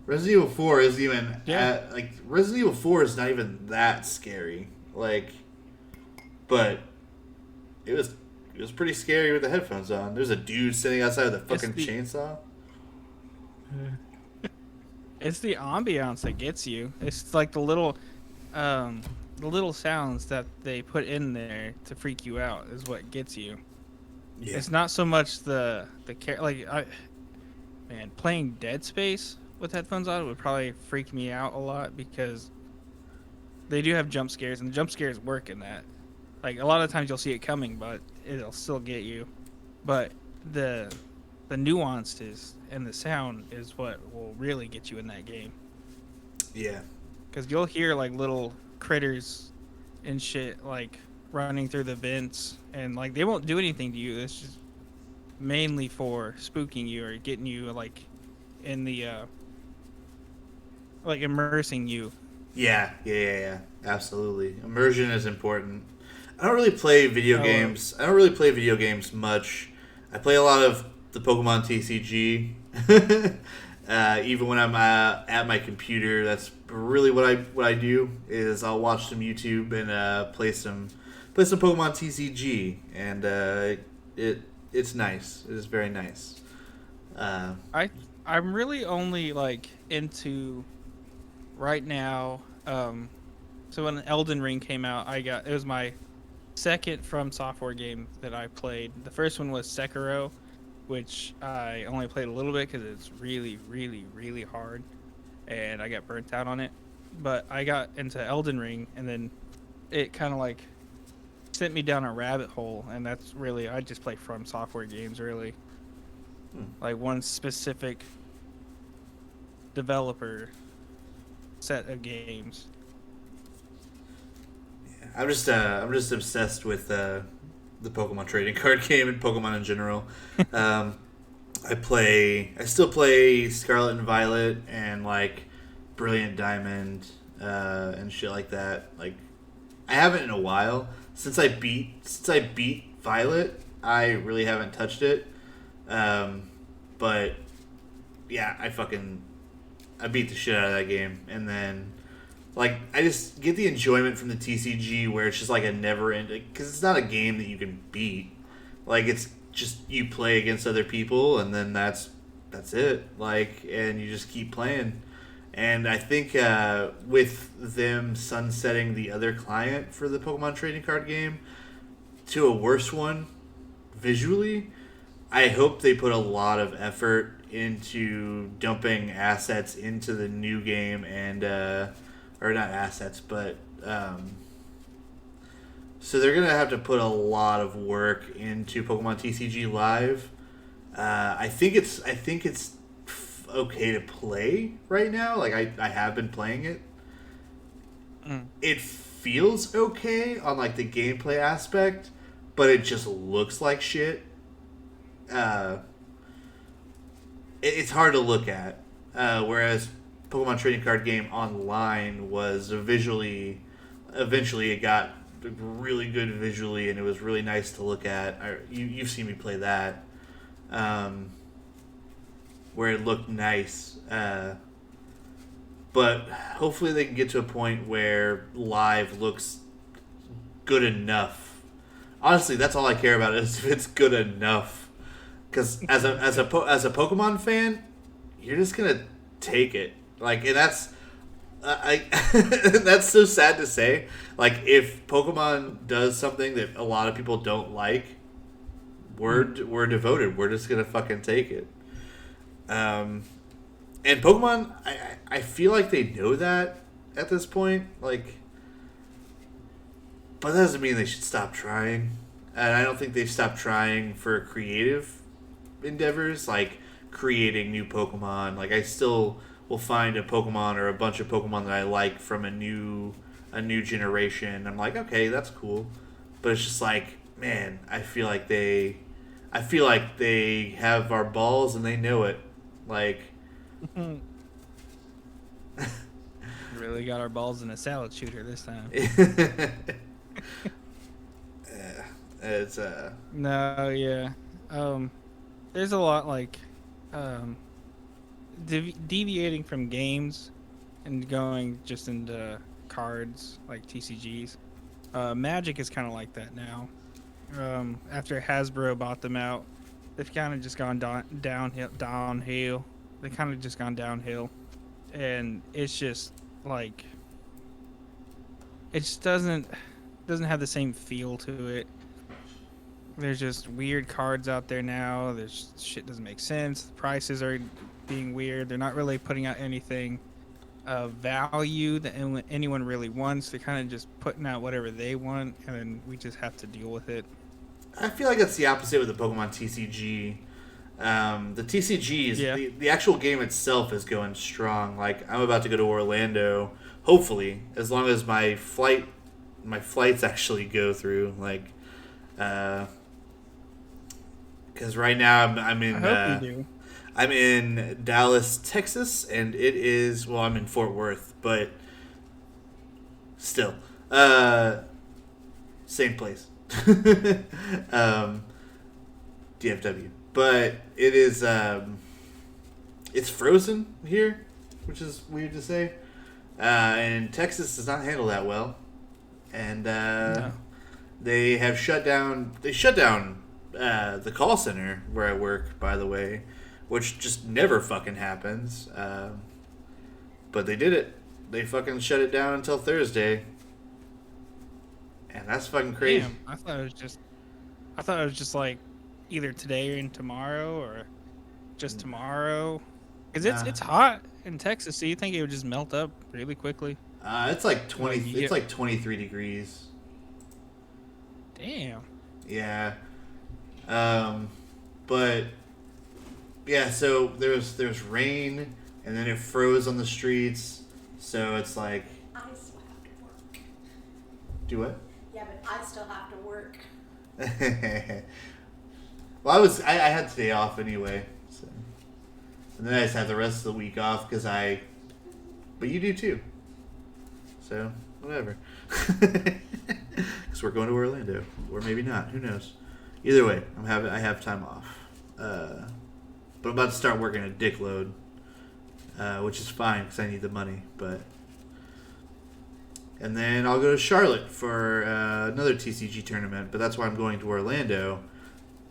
Resident Evil 4 isn't even Yeah, Resident Evil 4 is not even that scary. But it was pretty scary with the headphones on. There's a dude sitting outside with a it's fucking chainsaw. it's the ambiance that gets you. It's like the little sounds that they put in there to freak you out is what gets you. Yeah. It's not so much playing Dead Space with headphones on would probably freak me out a lot because they do have jump scares and the jump scares work in that. Like a lot of times you'll see it coming, but it'll still get you. But the the nuances and the sound is what will really get you in that game Yeah. because you'll hear like little critters and shit like running through the vents and like they won't do anything to you. It's just mainly for spooking you or getting you like in the like immersing you. Yeah. Absolutely. Immersion is important. I don't really play video Oh, games. I don't really play video games much. I play a lot of the Pokemon TCG. Even when I'm at my computer, that's really what I do is I'll watch some YouTube and play some Pokemon TCG, and it's nice. It is very nice. Uh, I'm really only like into right now. So when Elden Ring came out, it was my second From Software game that I played. The first one was Sekiro, which I only played a little bit because it's really, really, really hard, and I got burnt out on it. But I got into Elden Ring, and then it kind of like sent me down a rabbit hole, and that's really I just play From Software games really, hmm. like one specific developer set of games. I'm just obsessed with the Pokemon trading card game and Pokemon in general. Um, I still play Scarlet and Violet and like Brilliant Diamond and shit like that. Like I haven't in a while since I beat Violet. I really haven't touched it. But yeah, I beat the shit out of that game, and then like I just get the enjoyment from the TCG where it's just like a never ending because it's not a game that you can beat. Like it's just you play against other people, and then that's it. Like and you just keep playing. And I think with them sunsetting the other client for the Pokemon trading card game to a worse one visually, I hope they put a lot of effort into dumping assets into the new game and or not assets, but so they're gonna have to put a lot of work into Pokemon TCG Live. I think it's okay to play right now. Like I have been playing it. Mm. It feels okay on like the gameplay aspect, but it just looks like shit. Uh, it's hard to look at. Whereas Pokemon Trading Card Game Online was visually, eventually it got really good visually, and it was really nice to look at. You've seen me play that. Um, where it looked nice. But hopefully they can get to a point where live looks good enough. Honestly, that's all I care about is if it's good enough. Because as a Pokemon fan, you're just gonna take it. Like, and that's I that's so sad to say. Like, if Pokemon does something that a lot of people don't like, we're devoted. We're just gonna fucking take it. Um, and Pokemon, I feel like they know that at this point. Like, but that doesn't mean they should stop trying. And I don't think they've stopped trying for creative endeavors, like creating new Pokemon. Like, I still will find a Pokemon or a bunch of Pokemon that I like from a new generation. I'm like, okay, that's cool. But it's just like, man, I feel like they have our balls and they know it. Like, Really got our balls in a salad shooter this time. it's No, yeah. There's a lot like um, deviating from games and going just into cards like TCGs. Magic is kind of like that now. After Hasbro bought them out, they've kind of just gone downhill. They kind of just gone downhill, and it's just like it just doesn't have the same feel to it. There's just weird cards out there now. There's shit doesn't make sense. The prices are being weird. They're not really putting out anything of value that anyone really wants. They're kind of just putting out whatever they want, and then we just have to deal with it. I feel like it's the opposite with the Pokemon TCG. The TCG is Yeah. the actual game itself is going strong. Like, I'm about to go to Orlando, hopefully, as long as my flights actually go through. Like, because right now I'm in. I hope you do. I'm in Dallas, Texas, and it is, well, I'm in Fort Worth, but still, same place. DFW, but it is it's frozen here, which is weird to say. And Texas does not handle that well, and No. they have shut down. They shut down the call center where I work, by the way, which just never fucking happens. But they did it. They fucking shut it down until Thursday, and that's fucking crazy. Damn, I thought it was just like either today and tomorrow, or just tomorrow. Cause Nah. it's hot in Texas, so you think it would just melt up really quickly? It's like 20. Like, yeah. It's like 23 degrees. Damn. Yeah. But yeah. So there's rain, and then it froze on the streets. So it's like, I still have to work. do what? Yeah, but I still have to work. Well, I had today off anyway, so. And then I just have the rest of the week off because but you do too. So whatever. Because we're going to Orlando, or maybe not. Who knows? Either way, I have time off. But I'm about to start working a dick load, which is fine because I need the money. And then I'll go to Charlotte for another TCG tournament. But that's why I'm going to Orlando,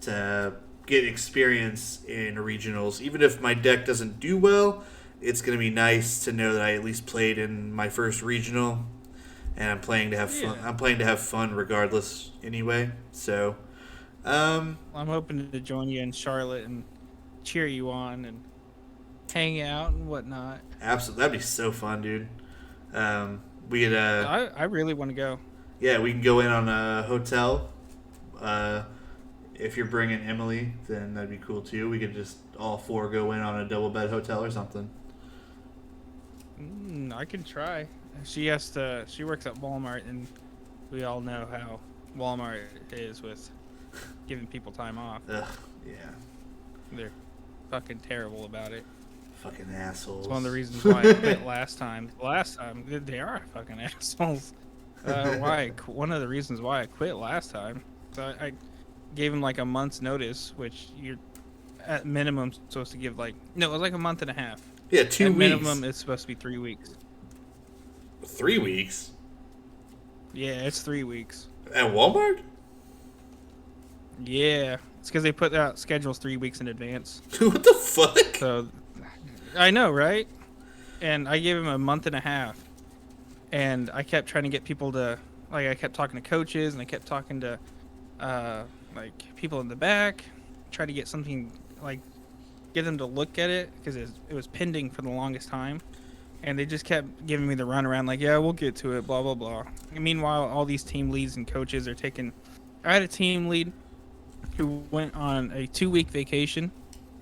to get experience in regionals. Even if my deck doesn't do well, it's going to be nice to know that I at least played in my first regional, and I'm playing to have fun. Yeah. I'm playing to have fun regardless anyway. So, I'm hoping to join you in Charlotte and cheer you on and hang out and whatnot. absolutely, that'd be so fun, dude. We could, I really want to go. yeah, we can go in on a hotel. If you're bringing Emily, then that'd be cool too. We could just all four go in on a double bed hotel or something. I can try. She has to. She works at Walmart, and we all know how Walmart is with giving people time off. Ugh, yeah, They're fucking terrible about it. fucking assholes. It's one of the reasons why I quit last time. Last time they are fucking assholes. One of the reasons why I quit last time. So I gave him like a month's notice, which at minimum supposed to give like no, it was like a month and a half. Yeah, 2 At weeks. minimum, it's supposed to be 3 weeks. 3 weeks Yeah, it's 3 weeks. at Walmart. Yeah, it's because they put out schedules 3 weeks in advance. What the fuck? So I know, right? And I gave him a month and a half, and I kept trying to get people to I kept talking to coaches, and I kept talking to like people in the back, try to get something like get them to look at it because it was pending for the longest time, and they just kept giving me the runaround like, yeah, we'll get to it, blah blah blah. And meanwhile, all these team leads and coaches are taking. I had a team lead who went on a 2 week vacation,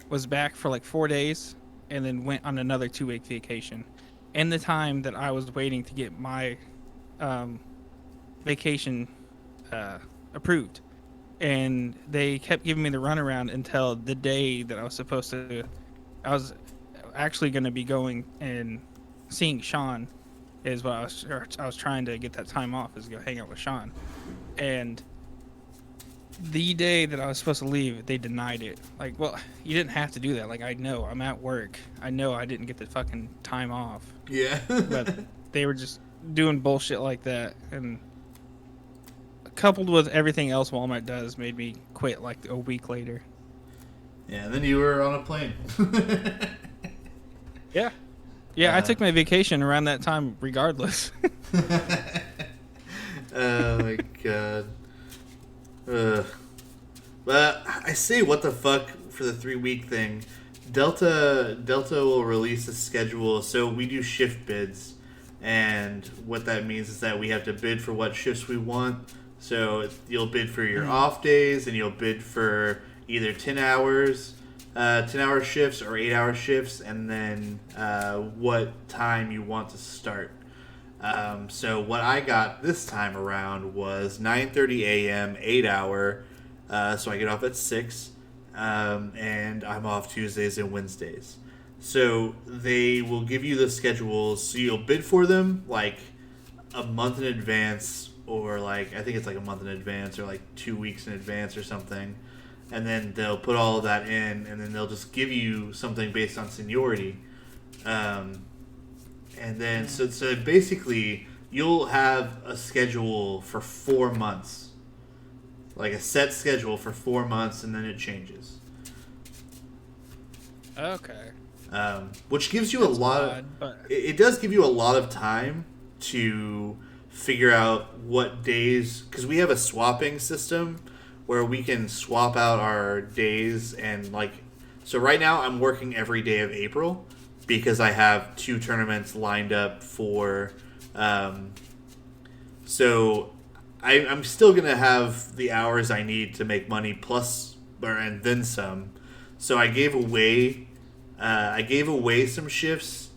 was back for like 4 days, and then went on another 2 week vacation. In the time that I was waiting to get my vacation approved, and they kept giving me the runaround until the day that I was supposed to. I was actually going to be going and seeing Shawn, is what I was trying to get that time off, is to go hang out with Shawn, and the day that I was supposed to leave, they denied it. Like, well, you didn't have to do that. Like, I know I'm at work. I know I didn't get the fucking time off, Yeah. but they were just doing bullshit like that, and coupled with everything else Walmart does, made me quit like a week later. Yeah, and then you were on a plane. Yeah, I took my vacation around that time, regardless. Oh my god. But I say what the fuck for the 3 week thing. Delta will release a schedule, so we do shift bids, and what that means is that we have to bid for what shifts we want. So you'll bid for your off days, and you'll bid for either 10 hours, 10-hour shifts or 8-hour shifts, and then what time you want to start. So what I got this time around was 9:30 a.m. 8-hour, so I get off at 6, and I'm off Tuesdays and Wednesdays. So they will give you the schedules, so you'll bid for them like a month in advance, or like I think it's like a month in advance, or like 2 weeks in advance or something, and then they'll put all of that in, and then they'll just give you something based on seniority. And then, so basically, you'll have a schedule for 4 months. Like a set schedule for 4 months, and then it changes. Okay. Which gives you a lot of... It does give you a lot of time to figure out what days... Because we have a swapping system where we can swap out our days and like... So right now, I'm working every day of April, because I have 2 tournaments lined up for... so I'm still going to have the hours I need to make money and then some. So I gave away some shifts,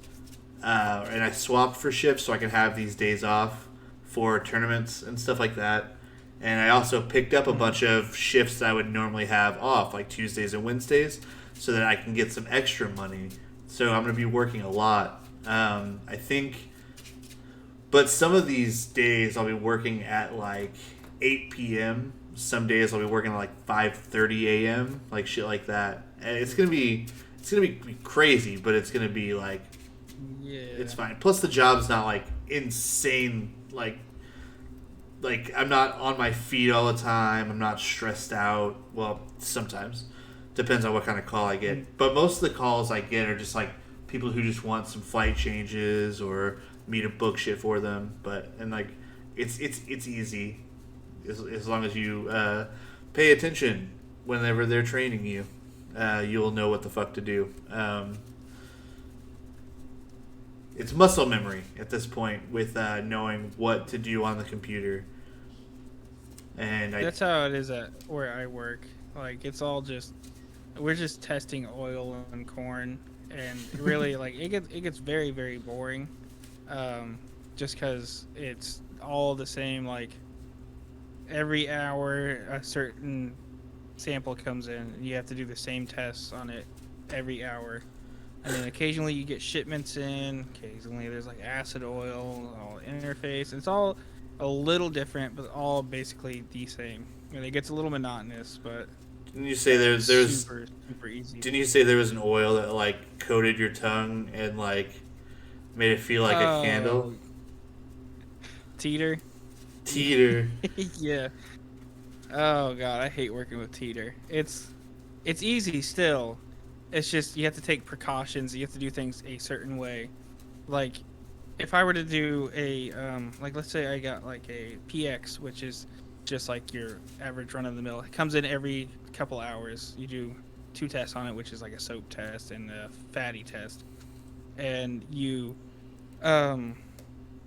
and I swapped for shifts so I can have these days off for tournaments and stuff like that. And I also picked up a bunch of shifts that I would normally have off, like Tuesdays and Wednesdays, so that I can get some extra money. So I'm going to be working a lot, I think. But some of these days I'll be working at like 8 p.m. Some days I'll be working at like 5:30 a.m. Like shit like that. And it's gonna be crazy, but it's gonna be like, Yeah. it's fine. Plus the job's not like insane. Like I'm not on my feet all the time. I'm not stressed out. Well, sometimes. Depends on what kind of call I get. But most of the calls I get are just like people who just want some flight changes or me to book shit for them. And like it's easy as long as you pay attention whenever they're training you. You'll know what the fuck to do. It's muscle memory at this point with knowing what to do on the computer. And that's how it is at where I work. Like, it's all just, we're just testing oil and corn, and really, like, it gets very, very boring, just because it's all the same. Like, every hour a certain sample comes in, and you have to do the same tests on it every hour. And then occasionally you get shipments in. Occasionally there's like acid oil, all interface. It's all a little different, but all basically the same. And it gets a little monotonous, but Didn't you say It's there's super super easy. didn't you say there was an oil that like coated your tongue and like made it feel like a candle? Oh, teeter. Teeter. Yeah. Oh god, I hate working with teeter. It's easy still. It's just you have to take precautions. You have to do things a certain way. Like if I were to do a like let's say I got like a PX, which is just like your average run of the mill. It comes in every couple hours. You do two tests on it, which is like a soap test and a fatty test. And you um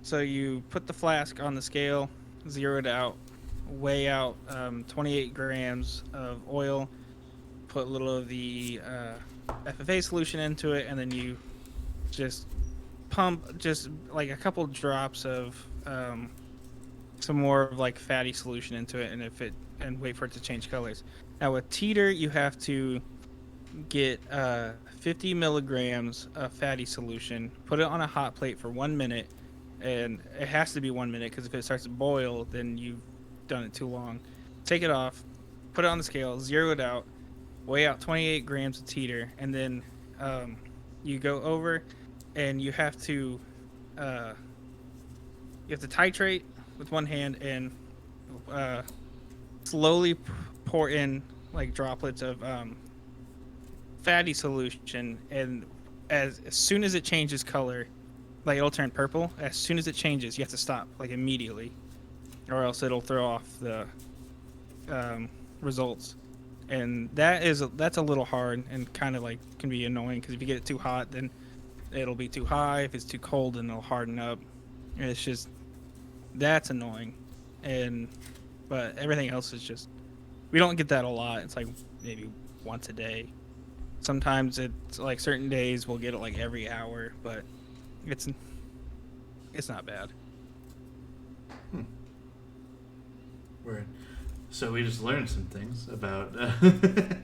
so you put the flask on the scale, zero it out, weigh out 28 grams of oil, put a little of the FFA solution into it, and then you just pump just like a couple drops of some more of like fatty solution into it, and wait for it to change colors. Now with teeter, you have to get 50 milligrams of fatty solution, put it on a hot plate for 1 minute, and it has to be 1 minute because if it starts to boil, then you've done it too long. Take it off, put it on the scale, zero it out, weigh out 28 grams of teeter, and then you go over and uh, you have to titrate with one hand and uh, slowly pour in like droplets of fatty solution, and as soon as it changes color, like it'll turn purple. As soon as it changes, you have to stop like immediately, or else it'll throw off the results. And that's a little hard and kind of like can be annoying because if you get it too hot, then it'll be too high. If it's too cold, then it'll harden up. And it's just that's annoying. And but everything else is just we don't get that a lot. It's like maybe once a day. Sometimes it's like certain days we'll get it like every hour, but it's it's not bad. Word. So we just learned some things about. Man,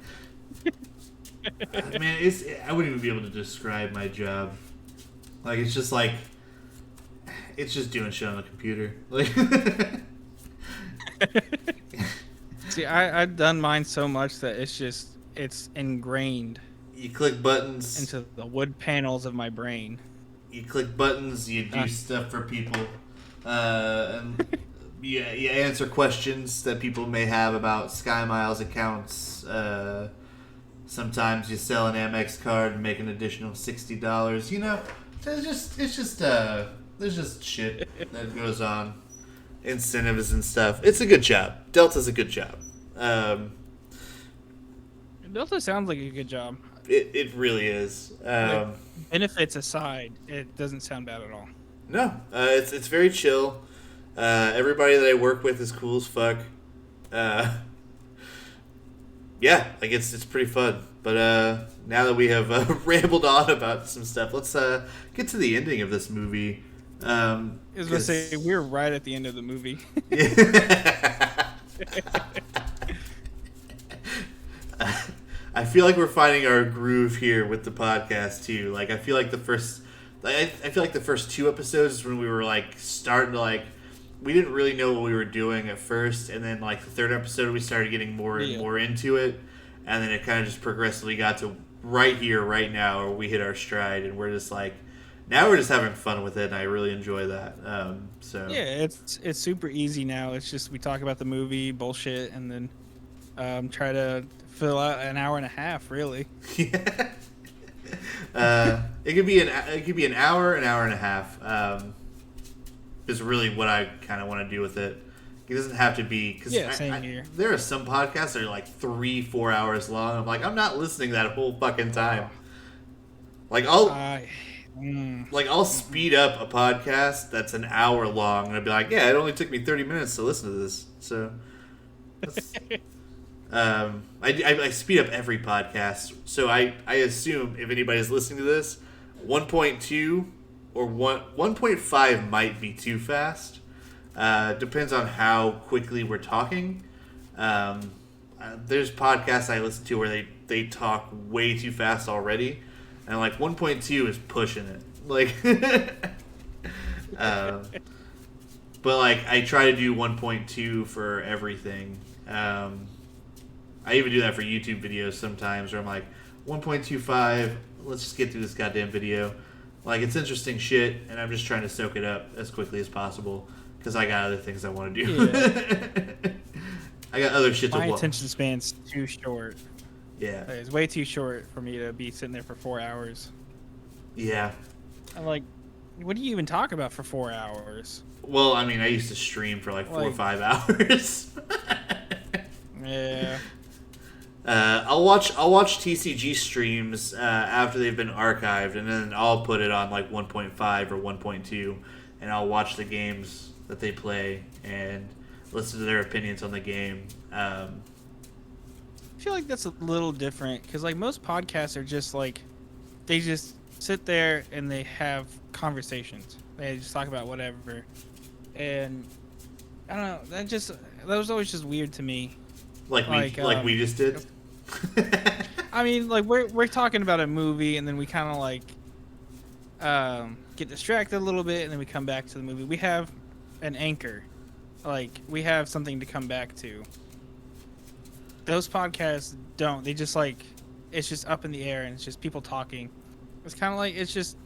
I wouldn't even be able to describe my job. Like it's just like it's just doing shit on the computer. Like See, I've done mine so much that it's ingrained you click buttons. into the wood panels of my brain. You click buttons. You do stuff for people. And you answer questions that people may have about Sky Miles accounts. Sometimes you sell an Amex card and make an additional $60. You know, there's just shit that goes on, incentives and stuff. It's a good job. Delta's a good job. Delta sounds like a good job. It really is. Like, benefits aside, it doesn't sound bad at all. No, it's very chill. Everybody that I work with is cool as fuck. Yeah, like it's pretty fun. But now that we have rambled on about some stuff, let's get to the ending of this movie. I was gonna say we're right at the end of the movie. I feel like we're finding our groove here with the podcast too. Like I feel like the first two episodes is when we were like starting to like we didn't really know what we were doing at first, and then like the third episode we started getting more and more into it, and then it kind of just progressively got to right here, right now, where we hit our stride, and we're just like now we're just having fun with it, and I really enjoy that. So yeah, it's super easy now. It's just we talk about the movie, bullshit, and then try to fill out an hour and a half, really. Yeah. It could be an hour and a half. Is really what I kind of want to do with it. It doesn't have to be because same here. There are some podcasts that are like 3-4 hours long. I'm like, I'm not listening that whole fucking time. Like I'll speed up a podcast that's an hour long and I'll be like, yeah, it only took me 30 minutes to listen to this. So I speed up every podcast. So I assume if anybody's listening to this, 1.2 or 1.5 might be too fast. Depends on how quickly we're talking. There's podcasts I listen to where they talk way too fast already. And like 1.2 is pushing it. Like, but like I try to do 1.2 for everything. I I even do that for YouTube videos sometimes, where I'm like, 1.25. Let's just get through this goddamn video. Like, it's interesting shit, and I'm just trying to soak it up as quickly as possible because I got other things I want to do. Yeah. I got other shit to My watch. attention span's too short. Yeah. It's way too short for me to be sitting there for 4 hours. Yeah. I'm like, what do you even talk about for 4 hours? Well, I mean, I used to stream for like 4 or 5 hours. Yeah. I'll watch TCG streams after they've been archived, and then I'll put it on like 1.5 or 1.2, and I'll watch the games that they play and listen to their opinions on the game. I feel like that's a little different because like most podcasts are just like they just sit there and they have conversations. They just talk about whatever, and I don't know. That was always just weird to me. Like we just did. I mean, like we're talking about a movie, and then we kind of like get distracted a little bit, and then we come back to the movie. We have an anchor, like we have something to come back to. Those podcasts don't. They just like it's just up in the air, and it's just people talking. It's kind of like it's just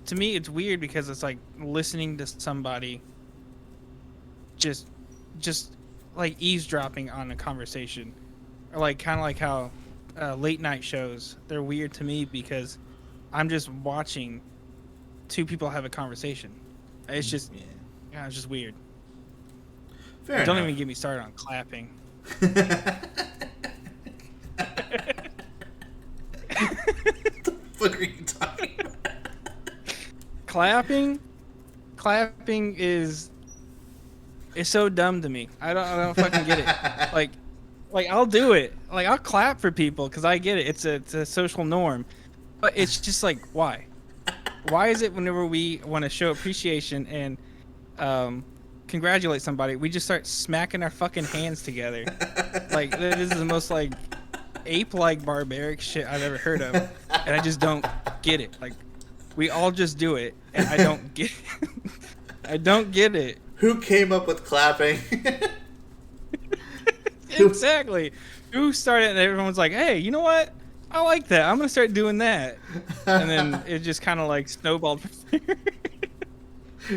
to me it's weird because it's like listening to somebody just like eavesdropping on a conversation. Or like kind of like how late night shows, they're weird to me because I'm just watching two people have a conversation. It's just yeah, it's just weird. Fair Don't enough. even get me started on clapping. What the fuck are you talking about? Clapping is so dumb to me. I don't fucking get it. Like I'll do it. Like I'll clap for people because I get it. It's a social norm, but it's just like why? Why is it whenever we want to show appreciation and congratulate somebody, we just start smacking our fucking hands together? Like this is the most like ape-like barbaric shit I've ever heard of, and I just don't get it. Like we all just do it, and I don't get it. I don't get it. Who came up with clapping? Exactly. Who started and everyone's like, hey, you know what? I like that. I'm going to start doing that. And then it just kind of like snowballed from there.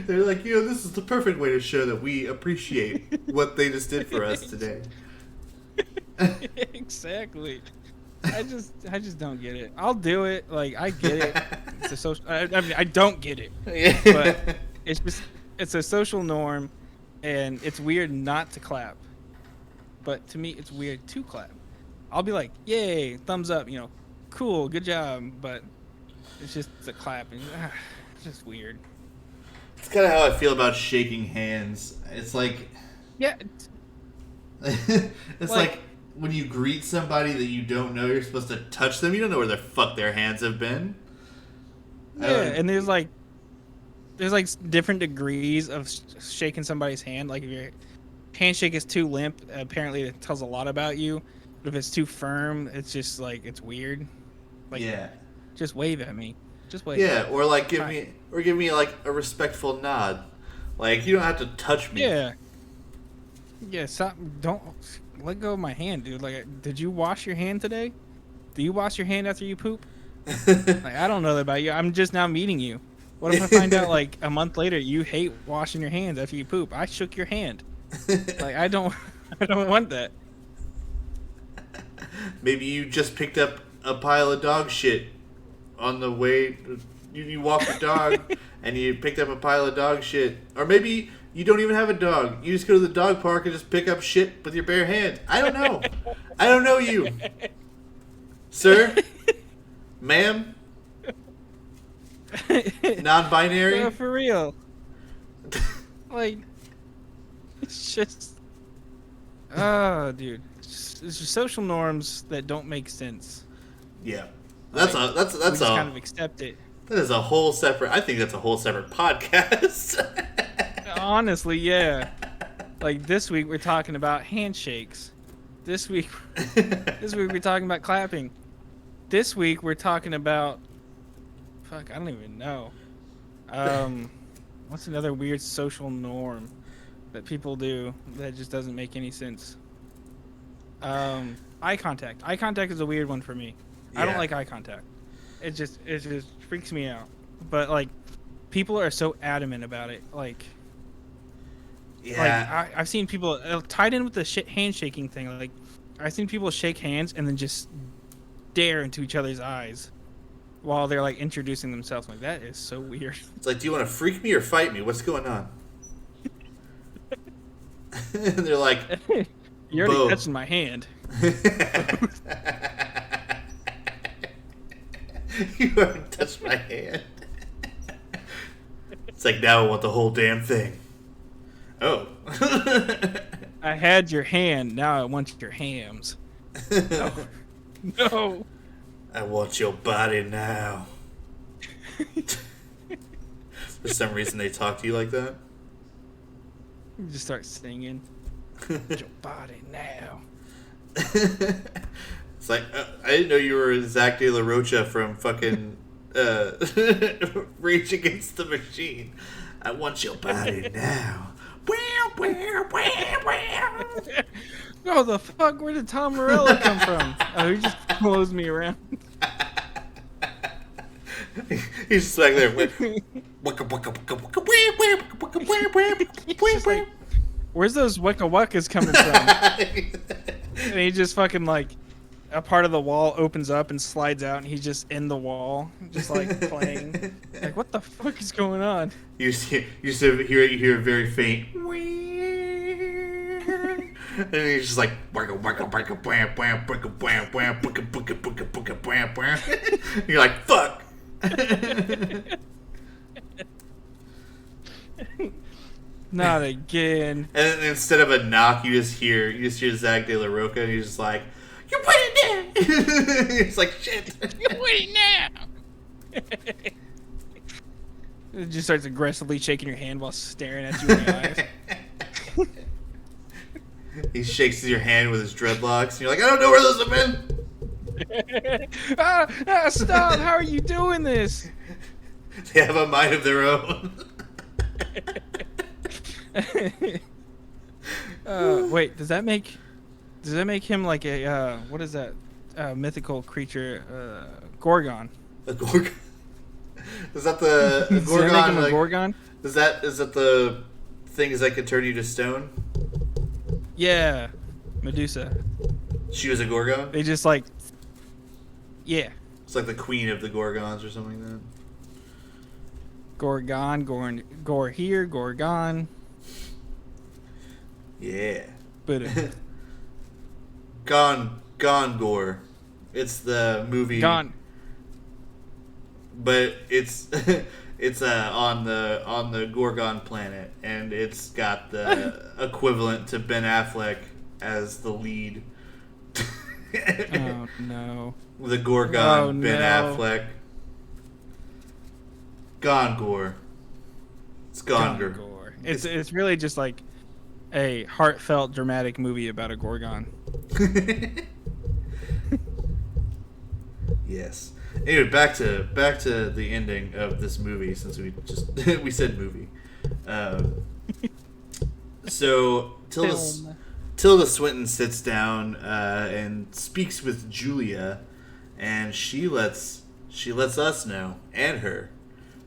They're like, this is the perfect way to show that we appreciate what they just did for us today. Exactly. I just don't get it. I'll do it. Like, I get it. It's a social. I mean, I don't get it. Yeah. But it's a social norm, and it's weird not to clap. But to me, it's weird to clap. I'll be like, yay, thumbs up, cool, good job. But it's just a clap. And, it's just weird. It's kind of how I feel about shaking hands. It's like... Yeah. It's like when you greet somebody that you don't know, you're supposed to touch them. You don't know where the fuck their hands have been. Yeah, and there's like different degrees of shaking somebody's hand. Like if your handshake is too limp, apparently it tells a lot about you. But if it's too firm, it's just like it's weird. Like, yeah. Just wave at me. Just wave. Yeah, or like give me like a respectful nod. Like you don't have to touch me. Yeah. Yeah. Stop. Don't let go of my hand, dude. Like, did you wash your hand today? Do you wash your hand after you poop? Like, I don't know that about you. I'm just now meeting you. What if I find out like a month later you hate washing your hands after you poop? I shook your hand. Like I don't want that. Maybe you just picked up a pile of dog shit on the way. You walk your dog and you picked up a pile of dog shit. Or maybe you don't even have a dog. You just go to the dog park and just pick up shit with your bare hand. I don't know. I don't know you. Sir? Ma'am? Non-binary? No, for real. Like, it's just... Oh, dude. It's just social norms that don't make sense. Yeah. That's we just kind of accept it. That is a whole separate... I think that's a whole separate podcast. Honestly, yeah. Like, this week we're talking about handshakes. This week we're talking about clapping. This week we're talking about... Fuck, I don't even know. What's another weird social norm that people do that just doesn't make any sense? Eye contact. Eye contact is a weird one for me. I don't Yeah. like eye contact. It just freaks me out. But like, people are so adamant about it. Yeah. I've seen people tied in with the handshaking thing. Like, I've seen people shake hands and then just stare into each other's eyes while they're like introducing themselves. Like, that is so weird. It's like, do you want to freak me or fight me? What's going on? And they're like, You're already both. touching my hand. You haven't touched my hand. It's like, now I want the whole damn thing. Oh. I had your hand. Now I want your hams. No. No. I want your body now. For some reason they talk to you like that. You just start singing. Want your body now. It's like, I didn't know you were Zach De La Rocha from fucking Rage Against the Machine. I want your body now. Oh, the fuck? Where did Tom Morello come from? Oh, he just blows me around. He's just back there. He's just like, where's those wicka wackas coming from? And he just fucking like, a part of the wall opens up and slides out, and he's just in the wall, just like playing. Like, what the fuck is going on? You hear a very faint. And he's just like, you're like, fuck. Not again. And instead of a knock, you just hear Zach De La Rocha, and he's just like, "You put it there." It's like, shit. You wait now. It just starts aggressively shaking your hand while staring at you in the eyes. He shakes your hand with his dreadlocks, and you're like, I don't know where those have been. Stop! How are you doing this? They have a mind of their own. Wait, does that make him like a what is that mythical creature? Gorgon. A Gorgon? Is that the Does Gorgon? that make him a Like, Gorgon? is that the things that can turn you to stone? Yeah, Medusa. She was a Gorgon? They just like, yeah, It's like the queen of the Gorgons or something like that. Gorgon, Gore here, Gorgon. Yeah. But Gone Gore. It's the movie. Gone. But it's it's on the Gorgon planet, and it's got the equivalent to Ben Affleck as the lead. Oh no. The Gorgon Oh, Ben no. Affleck. Gone Gore. It's Gone Gore. Gore. It's really just like a heartfelt, dramatic movie about a Gorgon. Yes. Anyway, back to the ending of this movie, since we just we said movie. So Tilda Swinton sits down and speaks with Julia, and she lets us know, and her,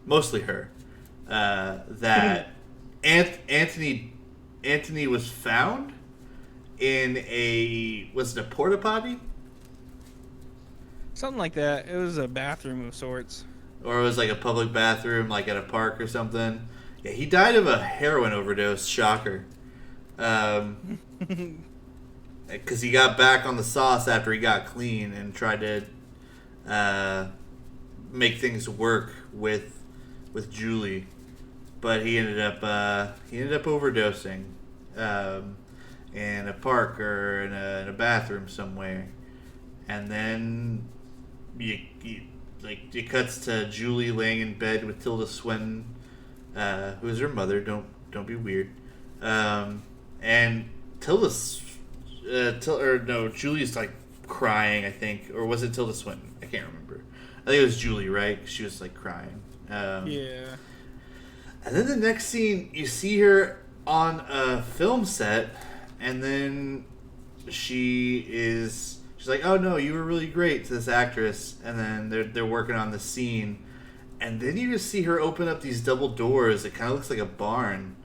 mostly her, that Anthony was found in was it a porta potty? Something like that. It was a bathroom of sorts. Or it was like a public bathroom, like at a park or something. Yeah, he died of a heroin overdose. Shocker. Because he got back on the sauce after he got clean and tried to make things work with Julie, but he ended up overdosing in a park or in a bathroom somewhere, and then it cuts to Julie laying in bed with Tilda Swinton, who is her mother. Don't be weird. And Julie's like crying, I think, or was it Tilda Swinton? I can't remember. I think it was Julie, right? She was like crying. Yeah. And then the next scene, you see her on a film set, and then she's like, oh no, you were really great to this actress, and then they're working on the scene, and then you just see her open up these double doors. It kind of looks like a barn.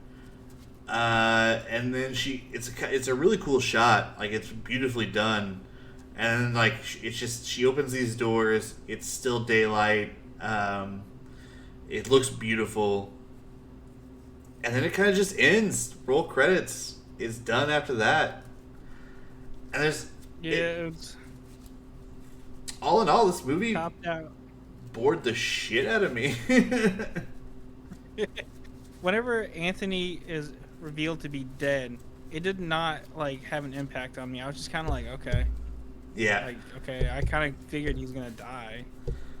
And then it's a really cool shot. Like, it's beautifully done. And then, like, it's just, she opens these doors. It's still daylight. It looks beautiful. And then it kind of just ends. Roll credits. It's done after that. And It's all in all, this movie topped out. bored the shit out of me. Whenever Anthony is revealed to be dead, it did not like have an impact on me. I was just kind of like, okay, Yeah. like okay, I kind of figured he's gonna die.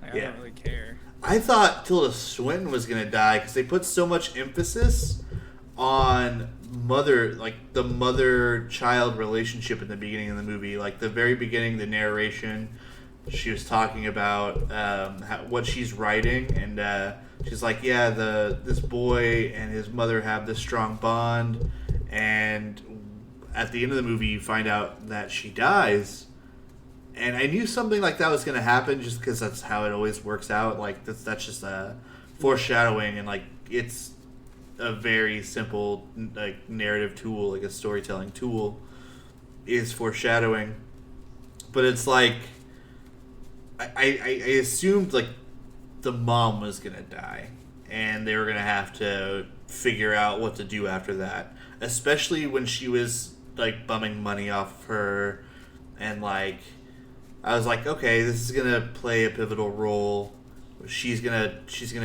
Like, I Yeah. don't really care. I thought Tilda Swinton was gonna die because they put so much emphasis on the mother-child relationship in the beginning of the movie. Like, the very beginning, the narration, she was talking about what she's writing, and she's like, yeah, this boy and his mother have this strong bond, and at the end of the movie, you find out that she dies. And I knew something like that was going to happen just because that's how it always works out. Like, that's just a foreshadowing, and, like, it's a very simple, like, narrative tool, like a storytelling tool, is foreshadowing. But it's like, I assumed, like, the mom was going to die, and they were going to have to figure out what to do after that. Especially when she was, like, bumming money off of her, and, like, I was like, okay, this is gonna play a pivotal role. She's gonna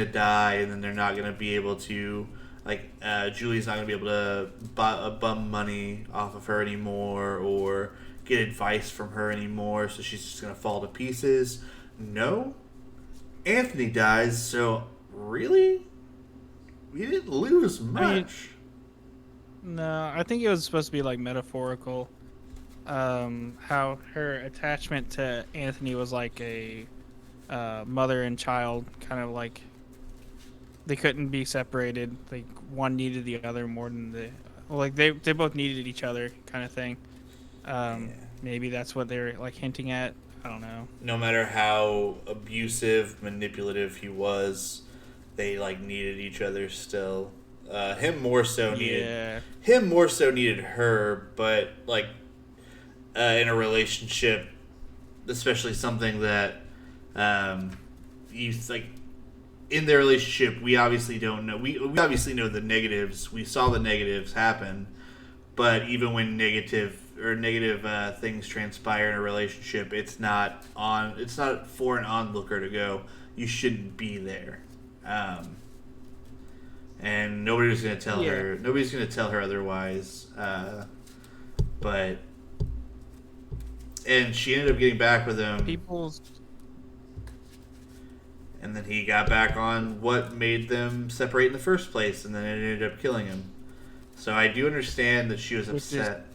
die, and then they're not gonna be able to, like, Julie's not gonna be able to bum money off of her anymore, or get advice from her anymore. So she's just gonna fall to pieces. No, Anthony dies. So really, we didn't lose much. No, I think it was supposed to be like metaphorical. How her attachment to Anthony was like a mother and child, kind of like they couldn't be separated. Like, one needed the other more than they both needed each other, kind of thing. Maybe that's what they were like hinting at. I don't know. No matter how abusive, manipulative he was, they, like, needed each other still. Him more so needed her, but, like, in a relationship, especially something that you, like, in their relationship, we obviously don't know. We obviously know the negatives. We saw the negatives happen, but even when negative things transpire in a relationship, it's not for an onlooker to go, you shouldn't be there. And nobody's going to tell her. Nobody's going to tell her otherwise. But. And she ended up getting back with him. And then he got back on what made them separate in the first place, and then it ended up killing him. So I do understand that she was upset.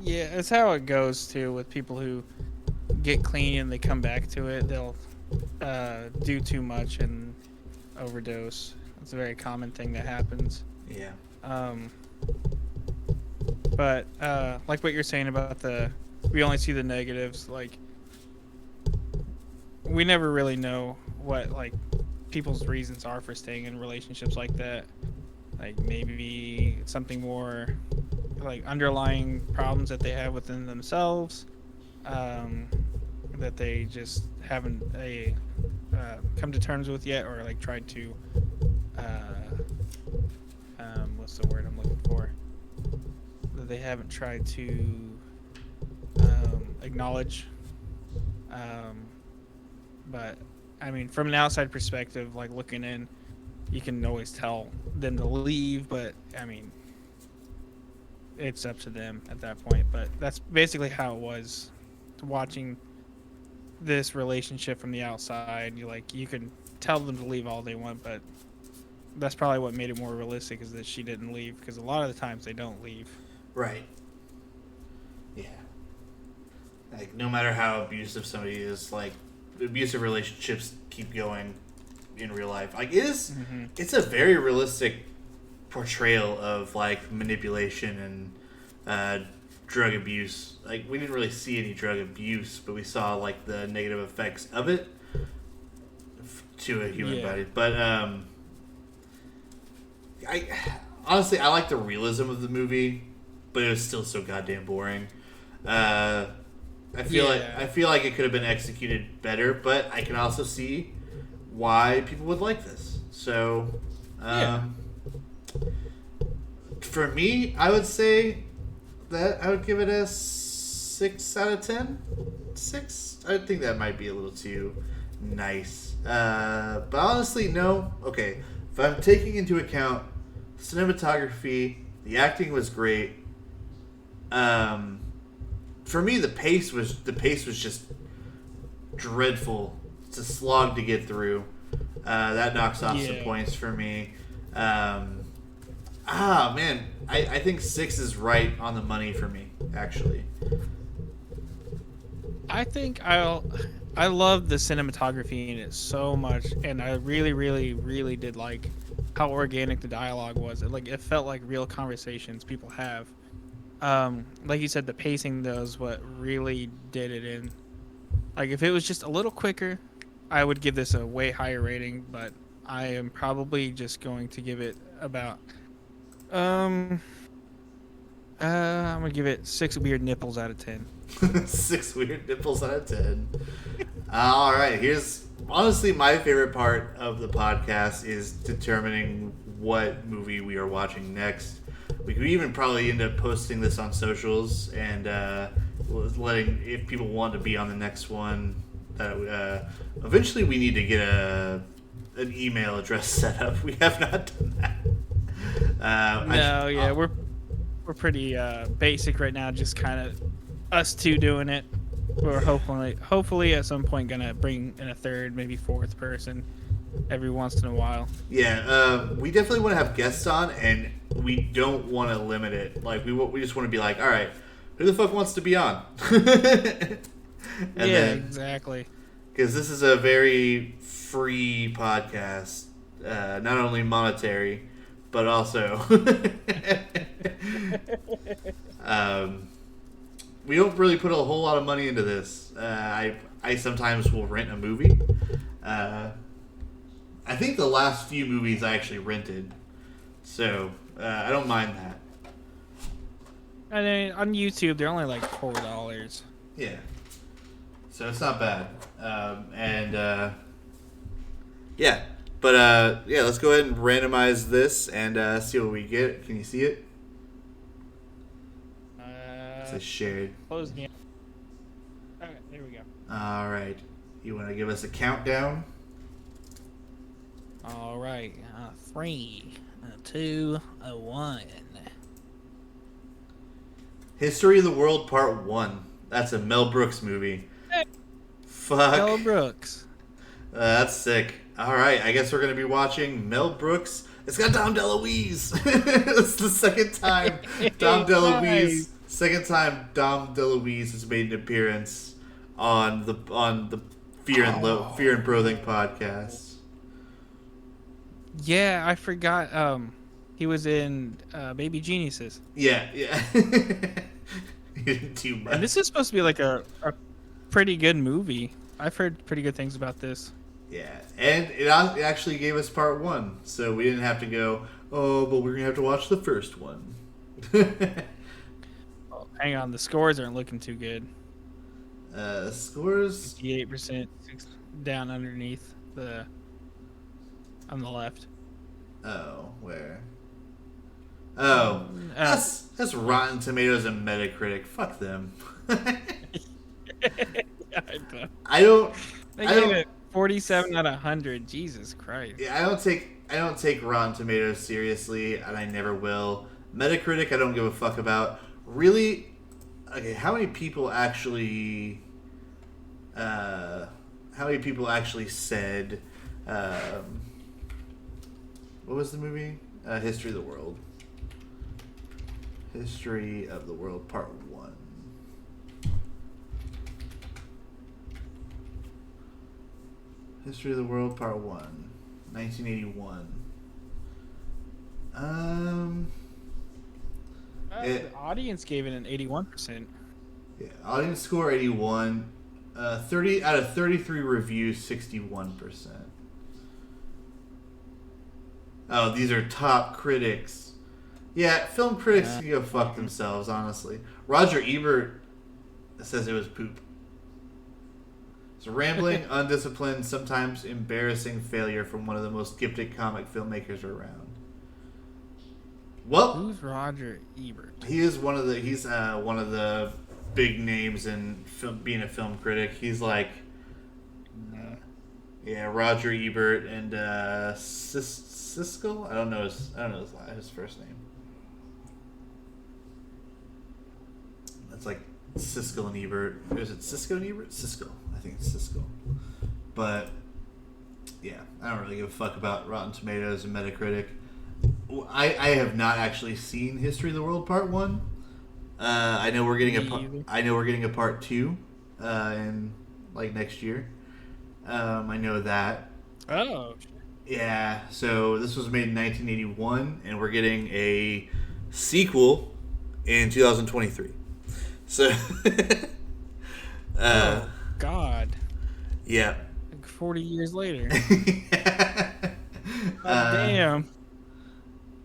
Yeah, it's how it goes, too, with people who get clean and they come back to it. They'll do too much and overdose. It's a very common thing that happens. Yeah. But like what you're saying about we only see the negatives. Like, we never really know what, like, people's reasons are for staying in relationships like that. Like, maybe something more like underlying problems that they have within themselves, that they just haven't come to terms with yet, or like tried to what's the word I'm looking for? That they haven't tried to acknowledge. But I mean, from an outside perspective, like looking in, you can always tell them to leave, but I mean, it's up to them at that point. But that's basically how it was, watching this relationship from the outside. You can tell them to leave all they want, but that's probably what made it more realistic, is that she didn't leave, because a lot of the times they don't leave. Right. Yeah. Like, no matter how abusive somebody is, like, abusive relationships keep going in real life. Like, it's a very realistic portrayal of, like, manipulation and drug abuse. Like, we didn't really see any drug abuse, but we saw like the negative effects of it to a human Yeah. body. But I honestly I like the realism of the movie, but it was still so goddamn boring. I feel like it could have been executed better, but I can also see why people would like this. So, Yeah. for me, I would say that I would give it a 6 out of 10. 6? I think that might be a little too nice. But honestly, no. Okay, if I'm taking into account cinematography, the acting was great. For me, the pace was just dreadful. It's a slog to get through. That knocks off some points for me. Man, I think 6 is right on the money for me. Actually, I think I love the cinematography in it so much, and I really, really, really did like how organic the dialogue was. It felt like real conversations people have. Like you said, the pacing though is what really did it in. Like if it was just a little quicker, I would give this a way higher rating. But I am probably just going to give it about um I'm gonna give it 6 weird nipples out of 10. 6 weird nipples out of 10. All right, here's honestly my favorite part of the podcast is determining what movie we are watching next. We could even probably end up posting this on socials and letting if people want to be on the next one. Eventually, we need to get an email address set up. We have not done that. We're pretty basic right now. Just kind of us two doing it. We're hopefully at some point gonna bring in a third, maybe fourth person every once in a while. Yeah, we definitely want to have guests on, and we don't want to limit it. Like we just want to be like, all right, who the fuck wants to be on? Exactly. Because this is a very free podcast, not only monetary, but also we don't really put a whole lot of money into this. I sometimes will rent a movie. I think the last few movies I actually rented, so I don't mind that. And then on YouTube, they're only like $4. Yeah, so it's not bad. Yeah, but yeah, let's go ahead and randomize this and see what we get. Can you see it? It's shared. Close me. Okay, there we go. All right, you want to give us a countdown? All right, 3, 2, 1. History of the World Part 1. That's a Mel Brooks movie. Hey, Fuck. Mel Brooks. That's sick. All right, I guess we're going to be watching Mel Brooks. It's got Dom DeLuise. It's the second time Dom DeLuise. Second time Dom DeLuise has made an appearance on the Fear and Broathing podcast. Yeah, I forgot. He was in Baby Geniuses. Yeah. He didn't do much. And this is supposed to be like a pretty good movie. I've heard pretty good things about this. Yeah, and it actually gave us part 1, so we didn't have to go, oh, but we're going to have to watch the first one. Oh, hang on, the scores aren't looking too good. Scores? 58% down underneath on the left. Oh, where? Oh, that's Rotten Tomatoes and Metacritic. Fuck them. I don't. They gave it 47 out of 100. Jesus Christ. Yeah, I don't take Rotten Tomatoes seriously, and I never will. Metacritic, I don't give a fuck about. Really? Okay, how many people actually said? What was the movie? History of the World. History of the World Part 1. History of the World Part 1. 1981. It, The audience gave it an 81%. yeah, audience score 81. 30 out of 33 reviews, 61%. Oh, these are top critics. Yeah, film critics can go fuck themselves, honestly. Roger Ebert says it was poop. It's a rambling, undisciplined, sometimes embarrassing failure from one of the most gifted comic filmmakers around. Well, Who's Roger Ebert? he's one of the big names in film, being a film critic. He's like, yeah, Roger Ebert and Siskel. I don't know his first name. That's like Siskel and Ebert. Is it Siskel and Ebert? Siskel. I think it's Siskel. But yeah, I don't really give a fuck about Rotten Tomatoes and Metacritic. I have not actually seen History of the World Part 1. I know we're getting a Part 2 in like next year. I know that. Oh. Yeah, so this was made in 1981, and we're getting a sequel in 2023. So, Oh, God. yeah. Like 40 years later. Uh, Damn.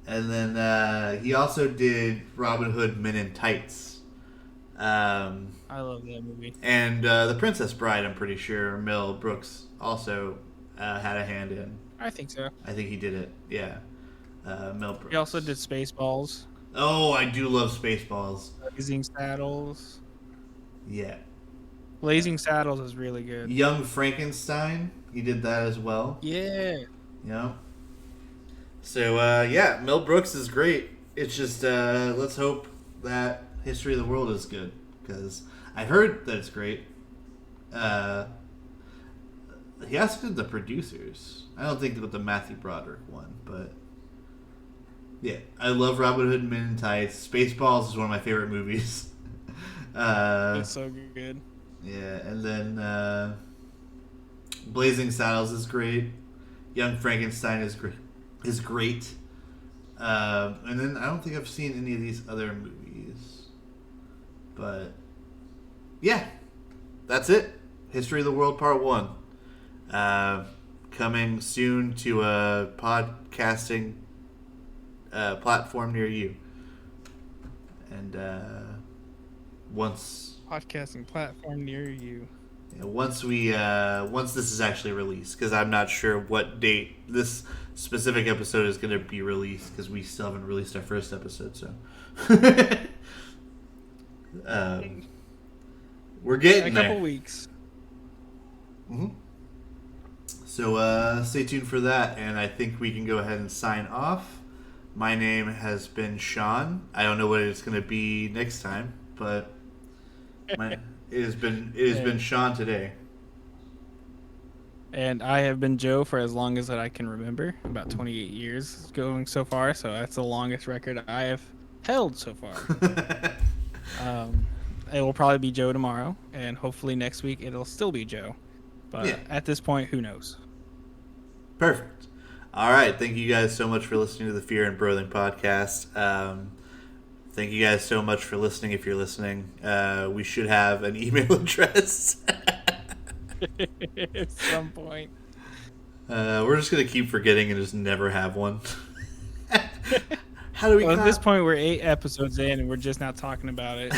And then he also did Robin Hood Men in Tights. I love that movie. And The Princess Bride, I'm pretty sure Mel Brooks also had a hand in. I think so. I think he did it, yeah. Mel Brooks. He also did Spaceballs. Oh, I do love Spaceballs. Blazing Saddles. Yeah. Blazing Saddles is really good. Young Frankenstein, he did that as well. Yeah. You know? So, yeah, Mel Brooks is great. It's just, let's hope that History of the World is good. Because I heard that it's great. He also did the producers. I don't think with the Matthew Broderick one, but yeah, I love Robin Hood Men in Tights. Spaceballs is one of my favorite movies. It's so good. Yeah, and then Blazing Saddles is great. Young Frankenstein is great. And then I don't think I've seen any of these other movies, but yeah, that's it. History of the World Part 1. Coming soon to a podcasting platform near you. And once Podcasting platform near you. once this is actually released, because I'm not sure what date this specific episode is going to be released, because we still haven't released our first episode, so we're getting In a couple there. weeks. Mm-hmm. So stay tuned for that, and I think we can go ahead and sign off. My name has been Shawn. I don't know what it's going to be next time, but it has been Shawn today. And I have been Joe for as long as that I can remember. About 28 years going so far, so that's the longest record I have held so far. It will probably be Joe tomorrow, and hopefully next week it'll still be Joe. But Yeah. at this point, who knows? Perfect. All right. Thank you guys so much for listening to the Fear and Broathing podcast. Thank you guys so much for listening. If you're listening, we should have an email address. At some point. We're just gonna keep forgetting and just never have one. How do we? Well, at this point, we're 8 episodes in, and we're just not talking about it.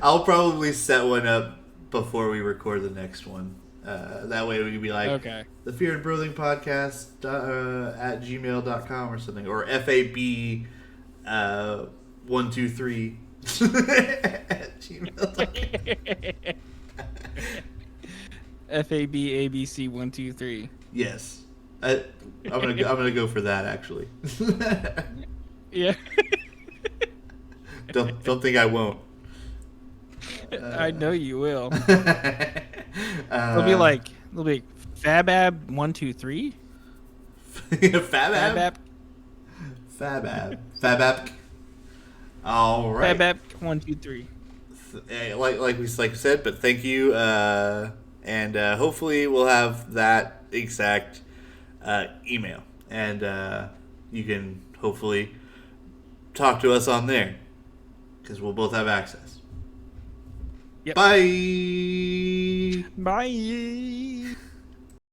I'll probably set one up before we record the next one. That way we can be like, Okay. the Fear and Broathing podcast at gmail.com or something, or FAB 123 at gmail.com. FABABC123. Yes, I'm gonna go for that actually. Yeah. Don't think I won't. I know you will. It'll It'll be like Fabab123. Fabab. Fabab. All right. Fabab123. Like we said, but thank you, and hopefully we'll have that exact email, and you can hopefully talk to us on there because we'll both have access. Yep. Bye. Bye.